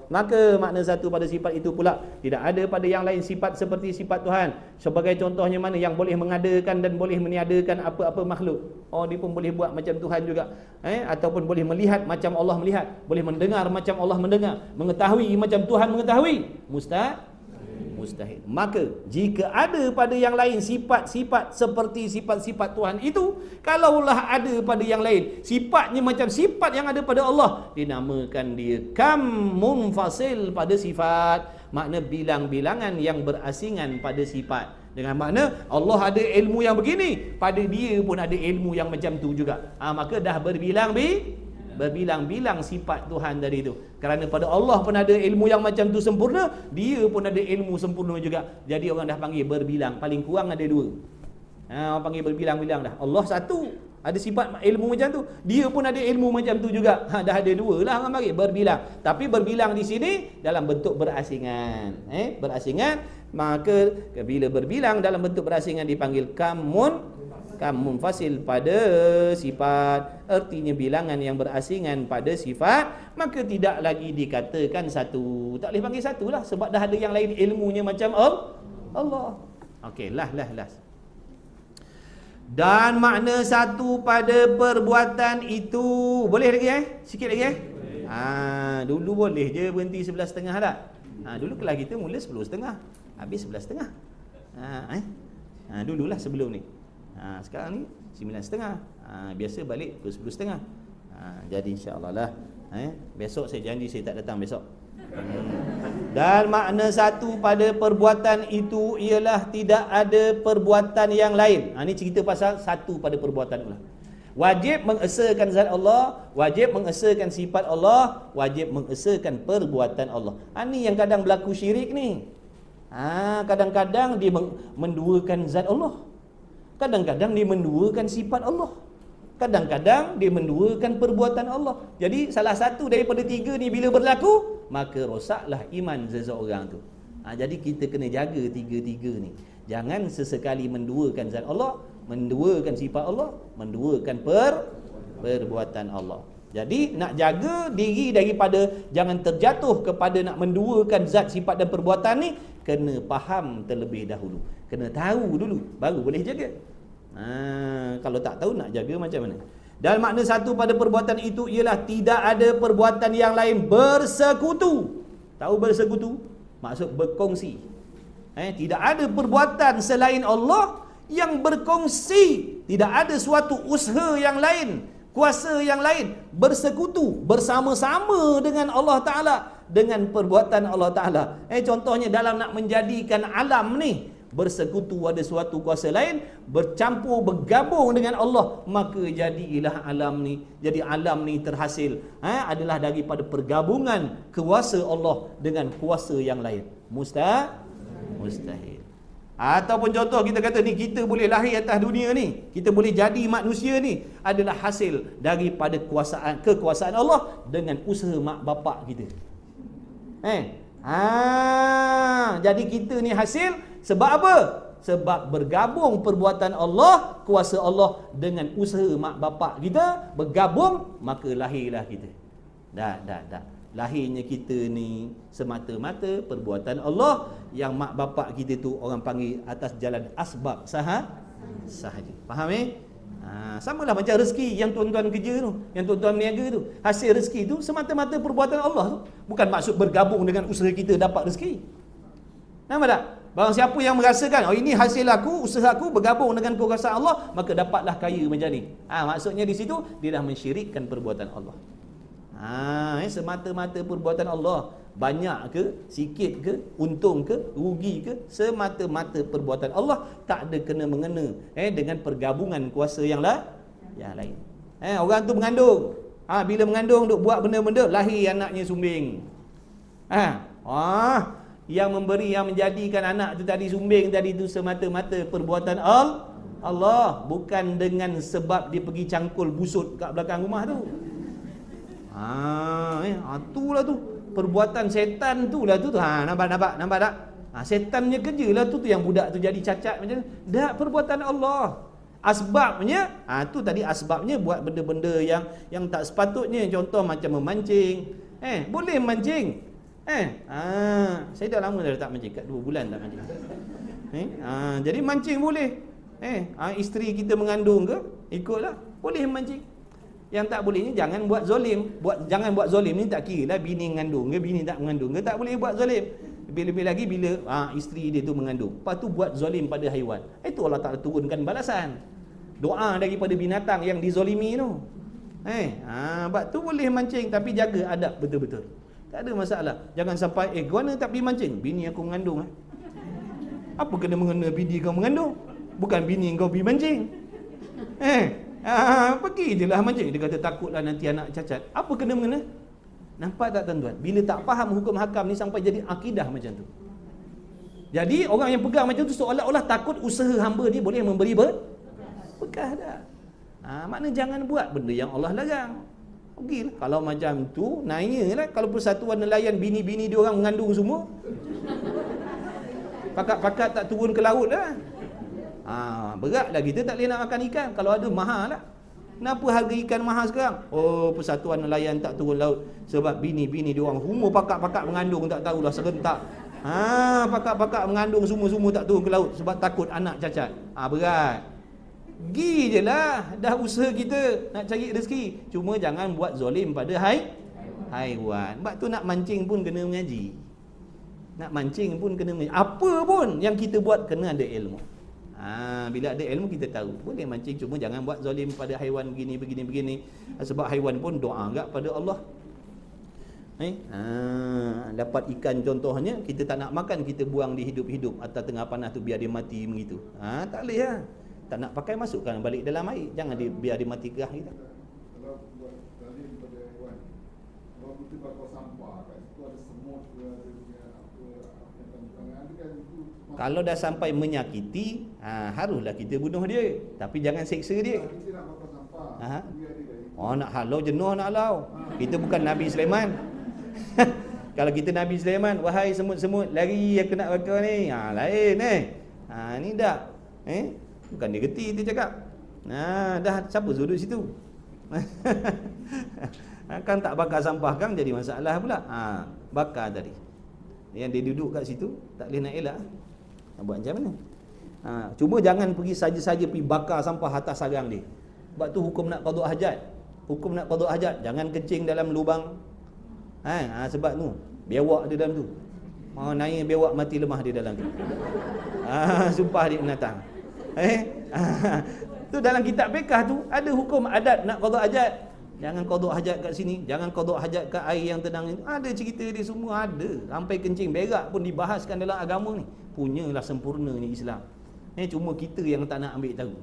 Maka makna satu pada sifat itu pula tidak ada pada yang lain sifat seperti sifat Tuhan. Sebagai contohnya mana yang boleh mengadakan dan boleh meniadakan apa-apa makhluk. Dia pun boleh buat macam Tuhan juga. Ataupun boleh melihat macam Allah melihat, boleh mendengar macam Allah mendengar, mengetahui macam Tuhan mengetahui. Mustahil. Maka jika ada pada yang lain sifat-sifat seperti sifat-sifat Tuhan itu, kalaulah ada pada yang lain sifatnya macam sifat yang ada pada Allah, dinamakan dia kam munfasil pada sifat. Makna bilang-bilangan yang berasingan pada sifat. Dengan makna Allah ada ilmu yang begini, pada dia pun ada ilmu yang macam tu juga. Maka dah berbilang-bilang sifat Tuhan tadi itu. Kerana pada Allah pun ada ilmu yang macam tu sempurna, dia pun ada ilmu sempurna juga. Jadi orang dah panggil berbilang. Paling kurang ada dua. Orang panggil berbilang-bilang dah. Allah satu, ada sifat ilmu macam tu, dia pun ada ilmu macam tu juga. Dah ada dua lah orang panggil berbilang. Tapi berbilang di sini dalam bentuk berasingan. Berasingan. Maka bila berbilang dalam bentuk berasingan dipanggil kamun munfasil pada sifat. Artinya bilangan yang berasingan pada sifat, maka tidak lagi dikatakan satu. Tak boleh panggil satu lah, sebab dah ada yang lain ilmunya macam Allah. Okey, last. Dan makna satu pada perbuatan itu. Boleh lagi sikit lagi dulu boleh je berhenti 11.30 tak? Dulu kelas kita mula 10.30, habis 11.30. Dululah sebelum ni. Sekarang ni 9.30. Biasa balik 10.30. Jadi insya-Allah lah. Besok saya janji saya tak datang besok. Dan makna satu pada perbuatan itu ialah tidak ada perbuatan yang lain. Ni cerita pasal satu pada perbuatan pula. Wajib mengesakan zat Allah, wajib mengesakan sifat Allah, wajib mengesakan perbuatan Allah. Ni yang kadang berlaku syirik ni. Kadang-kadang dia menduakan zat Allah, kadang-kadang dia menduakan sifat Allah, kadang-kadang dia menduakan perbuatan Allah. Jadi salah satu daripada tiga ni bila berlaku, maka rosaklah iman seseorang tu. Jadi kita kena jaga tiga-tiga ni. Jangan sesekali menduakan zat Allah, menduakan sifat Allah, menduakan perbuatan Allah. Jadi nak jaga diri daripada jangan terjatuh kepada nak menduakan zat, sifat dan perbuatan ni, kena faham terlebih dahulu. Kena tahu dulu baru boleh jaga. Kalau tak tahu nak jaga macam mana? Dan makna satu pada perbuatan itu ialah tidak ada perbuatan yang lain bersekutu. Tahu bersekutu? Maksud berkongsi. Tidak ada perbuatan selain Allah yang berkongsi. Tidak ada suatu usaha yang lain, kuasa yang lain bersekutu bersama-sama dengan Allah Ta'ala, dengan perbuatan Allah Ta'ala. Contohnya dalam nak menjadikan alam ni, bersekutu ada suatu kuasa lain, bercampur, bergabung dengan Allah, maka jadilah alam ni. Jadi alam ni terhasil adalah daripada pergabungan kuasa Allah dengan kuasa yang lain. Mustahil. Ataupun contoh kita kata ni, kita boleh lahir atas dunia ni, kita boleh jadi manusia ni, adalah hasil daripada kekuasaan Allah dengan usaha mak bapak kita. Jadi kita ni hasil sebab apa? Sebab bergabung perbuatan Allah, kuasa Allah dengan usaha mak bapak kita bergabung, maka lahirlah kita. Tak. Lahirnya kita ni semata-mata perbuatan Allah, yang mak bapak kita tu orang panggil atas jalan asbab sahaja. Faham samalah macam rezeki yang tuan-tuan kerja tu, yang tuan-tuan berniaga tu, hasil rezeki tu semata-mata perbuatan Allah tu, bukan maksud bergabung dengan usaha kita dapat rezeki. Nampak tak? Barang siapa yang merasakan ini hasil aku, usaha aku bergabung dengan kekuasaan Allah, maka dapatlah kaya macam ni. Maksudnya di situ dia dah mensyirikkan perbuatan Allah. Semata-mata perbuatan Allah, banyak ke, sikit ke, untung ke, rugi ke, semata-mata perbuatan Allah, tak ada kena-mengena dengan pergabungan kuasa yang lain. Orang tu mengandung, bila mengandung duk buat benda-benda, lahir anaknya sumbing. Yang memberi, yang menjadikan anak tu tadi, sumbing tadi tu semata-mata perbuatan Allah, bukan dengan sebab dia pergi cangkul busut kat belakang rumah tu. Itulah tu perbuatan setan tu lah tu. Nampak tak? Setannya kerja lah tu yang budak tu jadi cacat macam tu. Dah perbuatan Allah. Asbabnya, tu tadi asbabnya buat benda-benda yang tak sepatutnya. Contoh macam memancing. Boleh memancing. Saya dah lama dah tak mancing, kat 2 bulan tak mancing. Jadi mancing boleh. Isteri kita mengandung ke, ikutlah, boleh memancing. Yang tak bolehnya jangan buat zolim. Jangan buat zolim ni tak kira lah bini mengandung ke, bini tak mengandung ke, tak boleh buat zolim. Lebih-lebih lagi bila isteri dia tu mengandung. Lepas tu buat zolim pada haiwan. Itu Allah Ta'ala turunkan balasan. Doa daripada binatang yang dizolimi tu. Sebab tu boleh mancing, tapi jaga adab betul-betul. Tak ada masalah. Jangan sampai kau mana tak pergi mancing, bini aku mengandung. Apa kena mengena bini kau mengandung? Bukan bini kau pergi mancing. Pergi je lah mancing. Dia kata takutlah nanti anak cacat. Apa kena mengena? Nampak tak tuan-tuan? Bila tak faham hukum hakam ni sampai jadi akidah macam tu. Jadi orang yang pegang macam tu seolah-olah takut usaha hamba dia boleh memberi berkah dah. Makna jangan buat benda yang Allah larang. Pergilah. Kalau macam tu, naiklah. Kalau persatuan nelayan bini-bini dia orang mengandung semua, pakat-pakat tak turun ke laut lah. Beratlah kita tak boleh nak makan ikan. Kalau ada mahal lah. Kenapa harga ikan mahal sekarang? Persatuan nelayan tak turun laut sebab bini-bini dia orang semua pakat-pakat mengandung, tak tahulah serentak. Pakat-pakat mengandung semua tak turun ke laut sebab takut anak cacat. Berat. Pergi je lah. Dah usaha kita nak cari rezeki. Cuma jangan buat zolim pada haiwan. Sebab tu nak mancing pun kena mengaji. Nak mancing pun kena mengaji. Apa pun yang kita buat kena ada ilmu. Bila ada ilmu kita tahu. Boleh mancing, cuma jangan buat zalim pada haiwan begini. Sebab haiwan pun doa agak pada Allah. Dapat ikan contohnya, kita tak nak makan, kita buang di hidup-hidup atau tengah panas tu biar dia mati begitu. Tak boleh lah. Tak nak pakai, masukkan balik dalam air. Jangan biar dia mati gerah kita. Kalau buat zalim pada haiwan, kalau kita bakar sampah kat situ ada semut ke, ada apa kan itu. Kalau dah sampai menyakiti, haruslah kita bunuh dia. Tapi jangan seksa dia. Kita nak bakar sampah. Nak halau, jenuh nak halau. Kita bukan Nabi Sulaiman. Kalau kita Nabi Sulaiman, wahai semut-semut, lari aku nak bakar ni. Lain ni dah. Bukan dia geti dia cakap. Dah siapa suruh situ? Kan tak bakar sampah kan jadi masalah pula. Bakar tadi. Yang dia duduk kat situ tak boleh nak elak. Nak buat macam mana? Cuma jangan pergi saja-saja pergi bakar sampah atas sarang dia. Sebab tu hukum nak qada hajat. Hukum nak qada hajat, jangan kencing dalam lubang. Sebab tu bewak dia dalam tu. Naik bewak mati lemah dia dalam tu. Sumpah dia binatang. Tu dalam kitab fiqh tu ada hukum adat nak qada hajat. Jangan qada hajat kat sini, jangan qada hajat kat air yang tenang itu. Ada cerita dia semua ada. Sampai kencing berak pun dibahaskan dalam agama ni. Punyalah sempurna ni Islam. Cuma kita yang tak nak ambil tahu.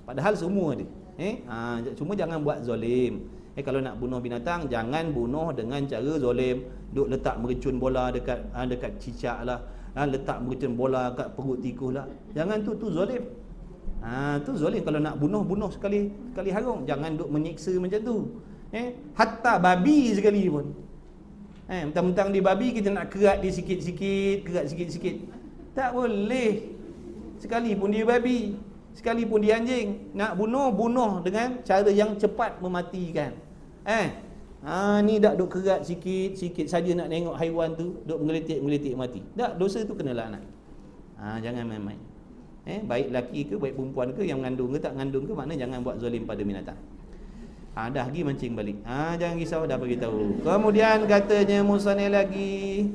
Padahal semua ada. Cuma jangan buat zalim. Kalau nak bunuh binatang, jangan bunuh dengan cara zalim. Duk letak mercun bola dekat cicak lah. Letak mercun bola kat perut tikus lah. Jangan tu zalim. Tu zalim. Kalau nak bunuh sekali harung. Jangan duk menyiksa macam tu. Hatta babi sekali pun. Mentang-mentang di babi kita nak kerat dia sikit-sikit. Tak boleh. Sekalipun dia babi, sekalipun dia anjing, nak bunuh dengan cara yang cepat mematikan. Ni dak duk kerat sikit-sikit saja nak tengok haiwan tu duk menggelitik mati. Dak, dosa tu kena laknat. Jangan main-main. Baik lelaki ke baik perempuan ke, yang mengandung ke tak mengandung ke, makna jangan buat zalim pada binatang. Dah pergi mancing balik. Jangan risau, dah bagi tahu. Kemudian katanya musannif lagi.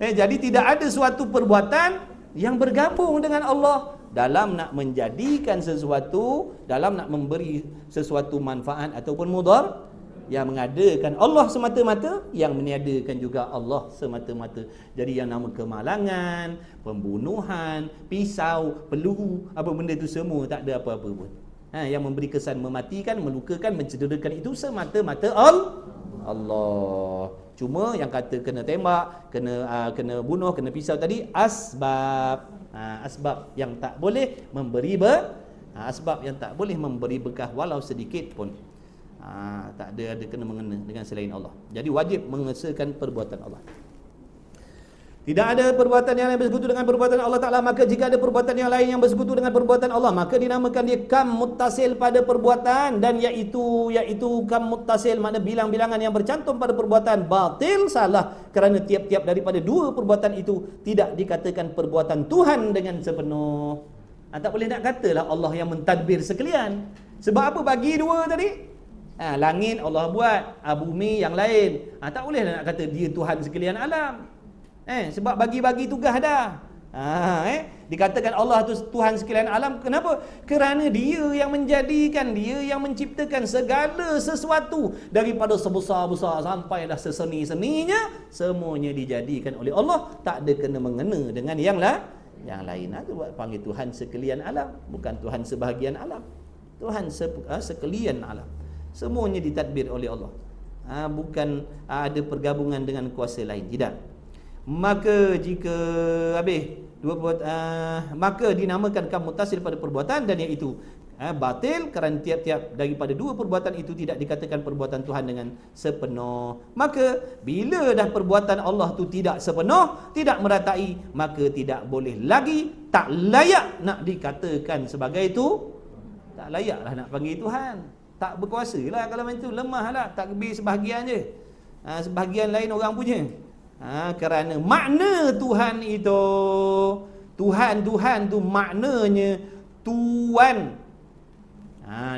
Jadi tidak ada suatu perbuatan yang bergabung dengan Allah dalam nak menjadikan sesuatu, dalam nak memberi sesuatu manfaat ataupun mudar, yang mengadakan Allah semata-mata, yang meniadakan juga Allah semata-mata. Jadi yang nama kemalangan, pembunuhan, pisau, peluru, apa benda itu semua tak ada apa-apa pun. Yang memberi kesan mematikan, melukakan, mencederakan itu semata-mata Allah. Cuma yang kata kena tembak, kena bunuh, kena pisau tadi asbab. Asbab yang tak boleh memberi asbab yang tak boleh memberi berkah walau sedikit pun. Tak ada kena mengena dengan selain Allah. Jadi wajib mengesahkan perbuatan Allah. Tidak ada perbuatan yang lain bersekutu dengan perbuatan Allah Ta'ala. Maka jika ada perbuatan yang lain yang bersekutu dengan perbuatan Allah, maka dinamakan dia kam muttasil pada perbuatan. Dan iaitu kam muttasil, makna bilang-bilangan yang bercantum pada perbuatan. Batil, salah, kerana tiap-tiap daripada dua perbuatan itu tidak dikatakan perbuatan Tuhan dengan sepenuh. Tak boleh nak katalah Allah yang mentadbir sekalian. Sebab apa bagi dua tadi? Langit Allah buat, bumi yang lain. Tak boleh nak kata dia Tuhan sekalian alam. Sebab bagi-bagi tugas dah. Dikatakan Allah tu Tuhan sekalian alam. Kenapa? Kerana dia yang menjadikan, dia yang menciptakan segala sesuatu. Daripada sebesar-besar sampai dah seseni-seninya, semuanya dijadikan oleh Allah. Tak ada kena mengena dengan yang lain. Itu buat panggil Tuhan sekalian alam. Bukan Tuhan sebahagian alam. Tuhan sekalian alam. Semuanya ditadbir oleh Allah. Bukan ada pergabungan dengan kuasa lain. Tidak. Maka jika maka dinamakan kam muttasil pada perbuatan, dan iaitu batil kerana tiap-tiap daripada dua perbuatan itu tidak dikatakan perbuatan Tuhan dengan sepenuh. Maka bila dah perbuatan Allah tu tidak sepenuh, tidak meratai, maka tidak boleh lagi, tak layak nak dikatakan sebagai itu. Tak layaklah nak panggil Tuhan. Tak berkuasa lah kalau macam tu, lemah lah, takbir sebahagian je. Sebahagian lain orang punya. Kerana makna Tuhan itu, Tuhan tu maknanya Tuan.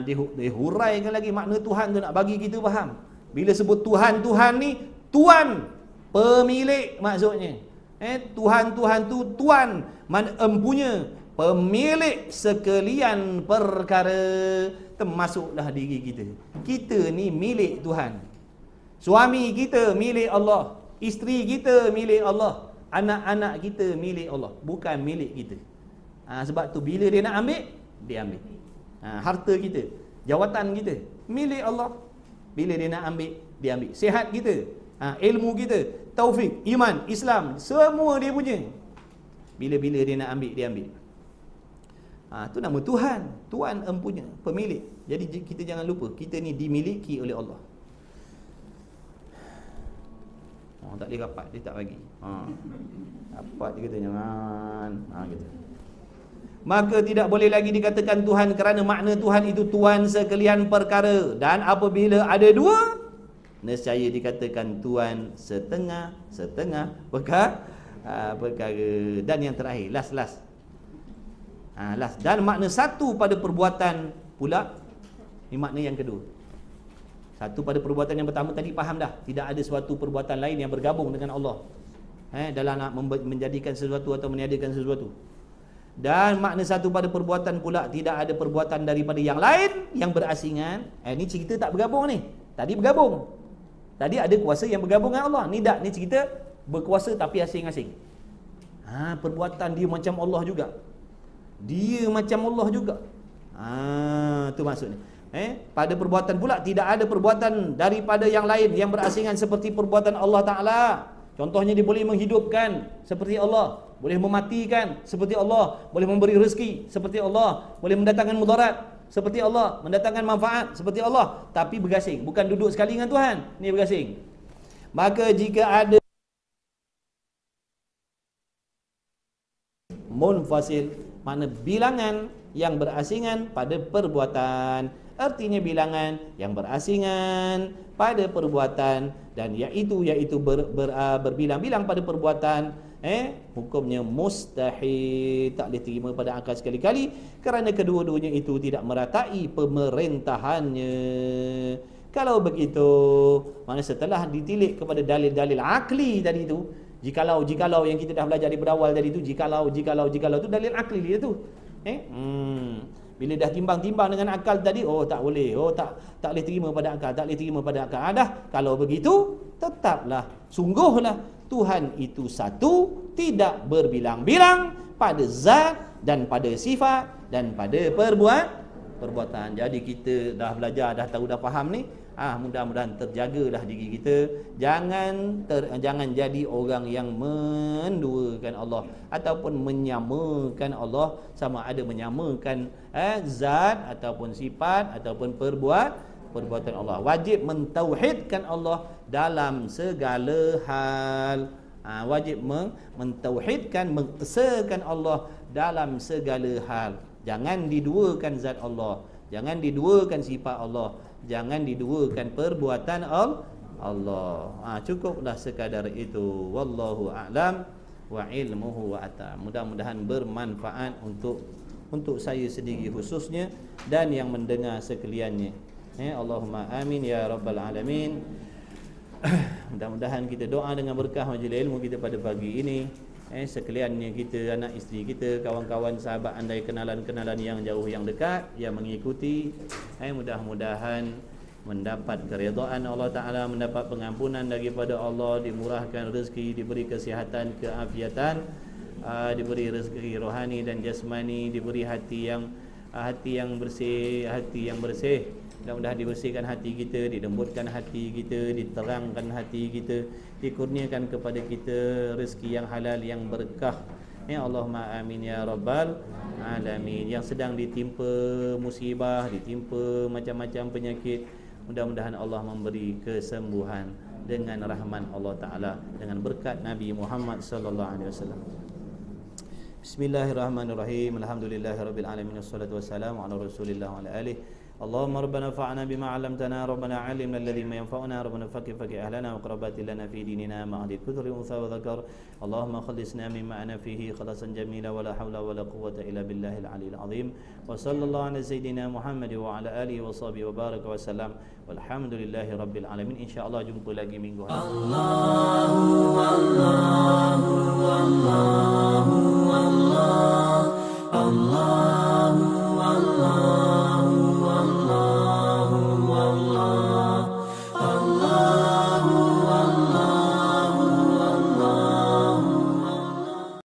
Dia huraikan lagi makna Tuhan tu nak bagi kita faham. Bila sebut Tuhan ni Tuan, pemilik maksudnya. Tuhan tu Tuan, empunya, pemilik sekalian perkara, termasuklah diri kita. Kita ni milik Tuhan. Suami kita milik Allah. Isteri kita milik Allah. Anak-anak kita milik Allah. Bukan milik kita. Sebab tu bila dia nak ambil, dia ambil. Harta kita, jawatan kita, milik Allah. Bila dia nak ambil, dia ambil. Sihat kita, ilmu kita, taufik, iman, Islam, semua dia punya. Bila-bila dia nak ambil, dia ambil. Itu nama Tuhan. Tuan empunya, pemilik. Jadi kita jangan lupa, kita ni dimiliki oleh Allah. Tak boleh rapat, dia tak bagi. Rapat dia kata jangan. Gitu. Maka tidak boleh lagi dikatakan Tuhan kerana makna Tuhan itu Tuan sekalian perkara. Dan apabila ada dua, nescaya dikatakan Tuan setengah perkara. Dan yang terakhir, last. Dan makna satu pada perbuatan pula. Ini makna yang kedua. Satu pada perbuatan yang pertama tadi faham dah. Tidak ada suatu perbuatan lain yang bergabung dengan Allah dalam nak menjadikan sesuatu atau meniadakan sesuatu. Dan makna satu pada perbuatan pula, tidak ada perbuatan daripada yang lain yang berasingan. Ni cerita tak bergabung ni. Tadi bergabung. Tadi ada kuasa yang bergabung dengan Allah. Ni tak, ni cerita berkuasa tapi asing-asing. Perbuatan dia macam Allah juga. Dia macam Allah juga. Tu maksudnya. Pada perbuatan pula tidak ada perbuatan daripada yang lain yang berasingan seperti perbuatan Allah Ta'ala. Contohnya dia boleh menghidupkan seperti Allah, boleh mematikan seperti Allah, boleh memberi rezeki seperti Allah, boleh mendatangkan mudarat seperti Allah, mendatangkan manfaat seperti Allah. Tapi bergasing, bukan duduk sekali dengan Tuhan, ni bergasing. Maka jika ada munfasil, makna bilangan yang berasingan pada perbuatan. Artinya bilangan yang berasingan pada perbuatan, dan iaitu berbilang-bilang pada perbuatan, hukumnya mustahil, tak boleh terima pada akal sekali-kali, kerana kedua-duanya itu tidak meratai pemerintahannya. Kalau begitu, mana setelah ditilik kepada dalil-dalil akli tadi itu, jikalau yang kita dah belajar di berawal tadi itu, jikalau itu dalil akli dia tu. Bila dah timbang-timbang dengan akal tadi, tak boleh, tak boleh terima pada akal, tak boleh terima pada akal. Kalau begitu, tetaplah, sungguhlah Tuhan itu satu, tidak berbilang-bilang pada zat dan pada sifat dan pada perbuatan. Jadi kita dah belajar, dah tahu, dah faham ni. Mudah-mudahan terjagalah diri kita, jangan jadi orang yang menduakan Allah ataupun menyamakan Allah, sama ada menyamakan zat ataupun sifat ataupun perbuatan Allah. Wajib mentauhidkan Allah dalam segala hal. Wajib mentauhidkan, mengesakan Allah dalam segala hal. Jangan diduakan zat Allah, jangan diduakan sifat Allah, jangan diduakan perbuatan Allah. Cukuplah sekadar itu. Wallahu a'lam wa ilmuhu wa atam. Mudah-mudahan bermanfaat untuk saya sendiri khususnya dan yang mendengar sekaliannya. Allahumma amin ya rabbal alamin. Mudah-mudahan kita doa dengan berkah majlis ilmu kita pada pagi ini. Sekaliannya kita, anak isteri kita, kawan-kawan, sahabat andai, kenalan-kenalan yang jauh yang dekat yang mengikuti, mudah-mudahan mendapat keridhaan Allah Ta'ala, mendapat pengampunan daripada Allah, dimurahkan rezeki, diberi kesihatan, keafiatan, diberi rezeki rohani dan jasmani, diberi hati yang bersih, mudah-mudahan dibersihkan hati kita, dilembutkan hati kita, diterangkan hati kita, dikurniakan kepada kita rezeki yang halal, yang berkah. Allahumma amin ya rabbal alamin. Yang sedang ditimpa musibah, ditimpa macam-macam penyakit, mudah-mudahan Allah memberi kesembuhan dengan rahman Allah Ta'ala, dengan berkat Nabi Muhammad sallallahu alaihi wasallam. Bismillahirrahmanirrahim. Alhamdulillahirabbil alamin, wassalatu wassalamu ala Rasulillah wa ala alihi. اللهم ربنا انفعنا بما علمتنا، ربنا علمنا الذي ما ينفعنا، ربنا فقه أهلنا وقربات لنا في ديننا مع أهل الكثر أنثى وذكر. اللهم خلصنا مما أنا فيه خلاصا جميلا، ولا حول ولا قوة إلا بالله العلي العظيم. وصلى الله على سيدنا محمد وعلى آله وصحبه وبارك وسلم، والحمد لله رب العالمين. إن شاء الله jumpa lagi minggu hari. Allahu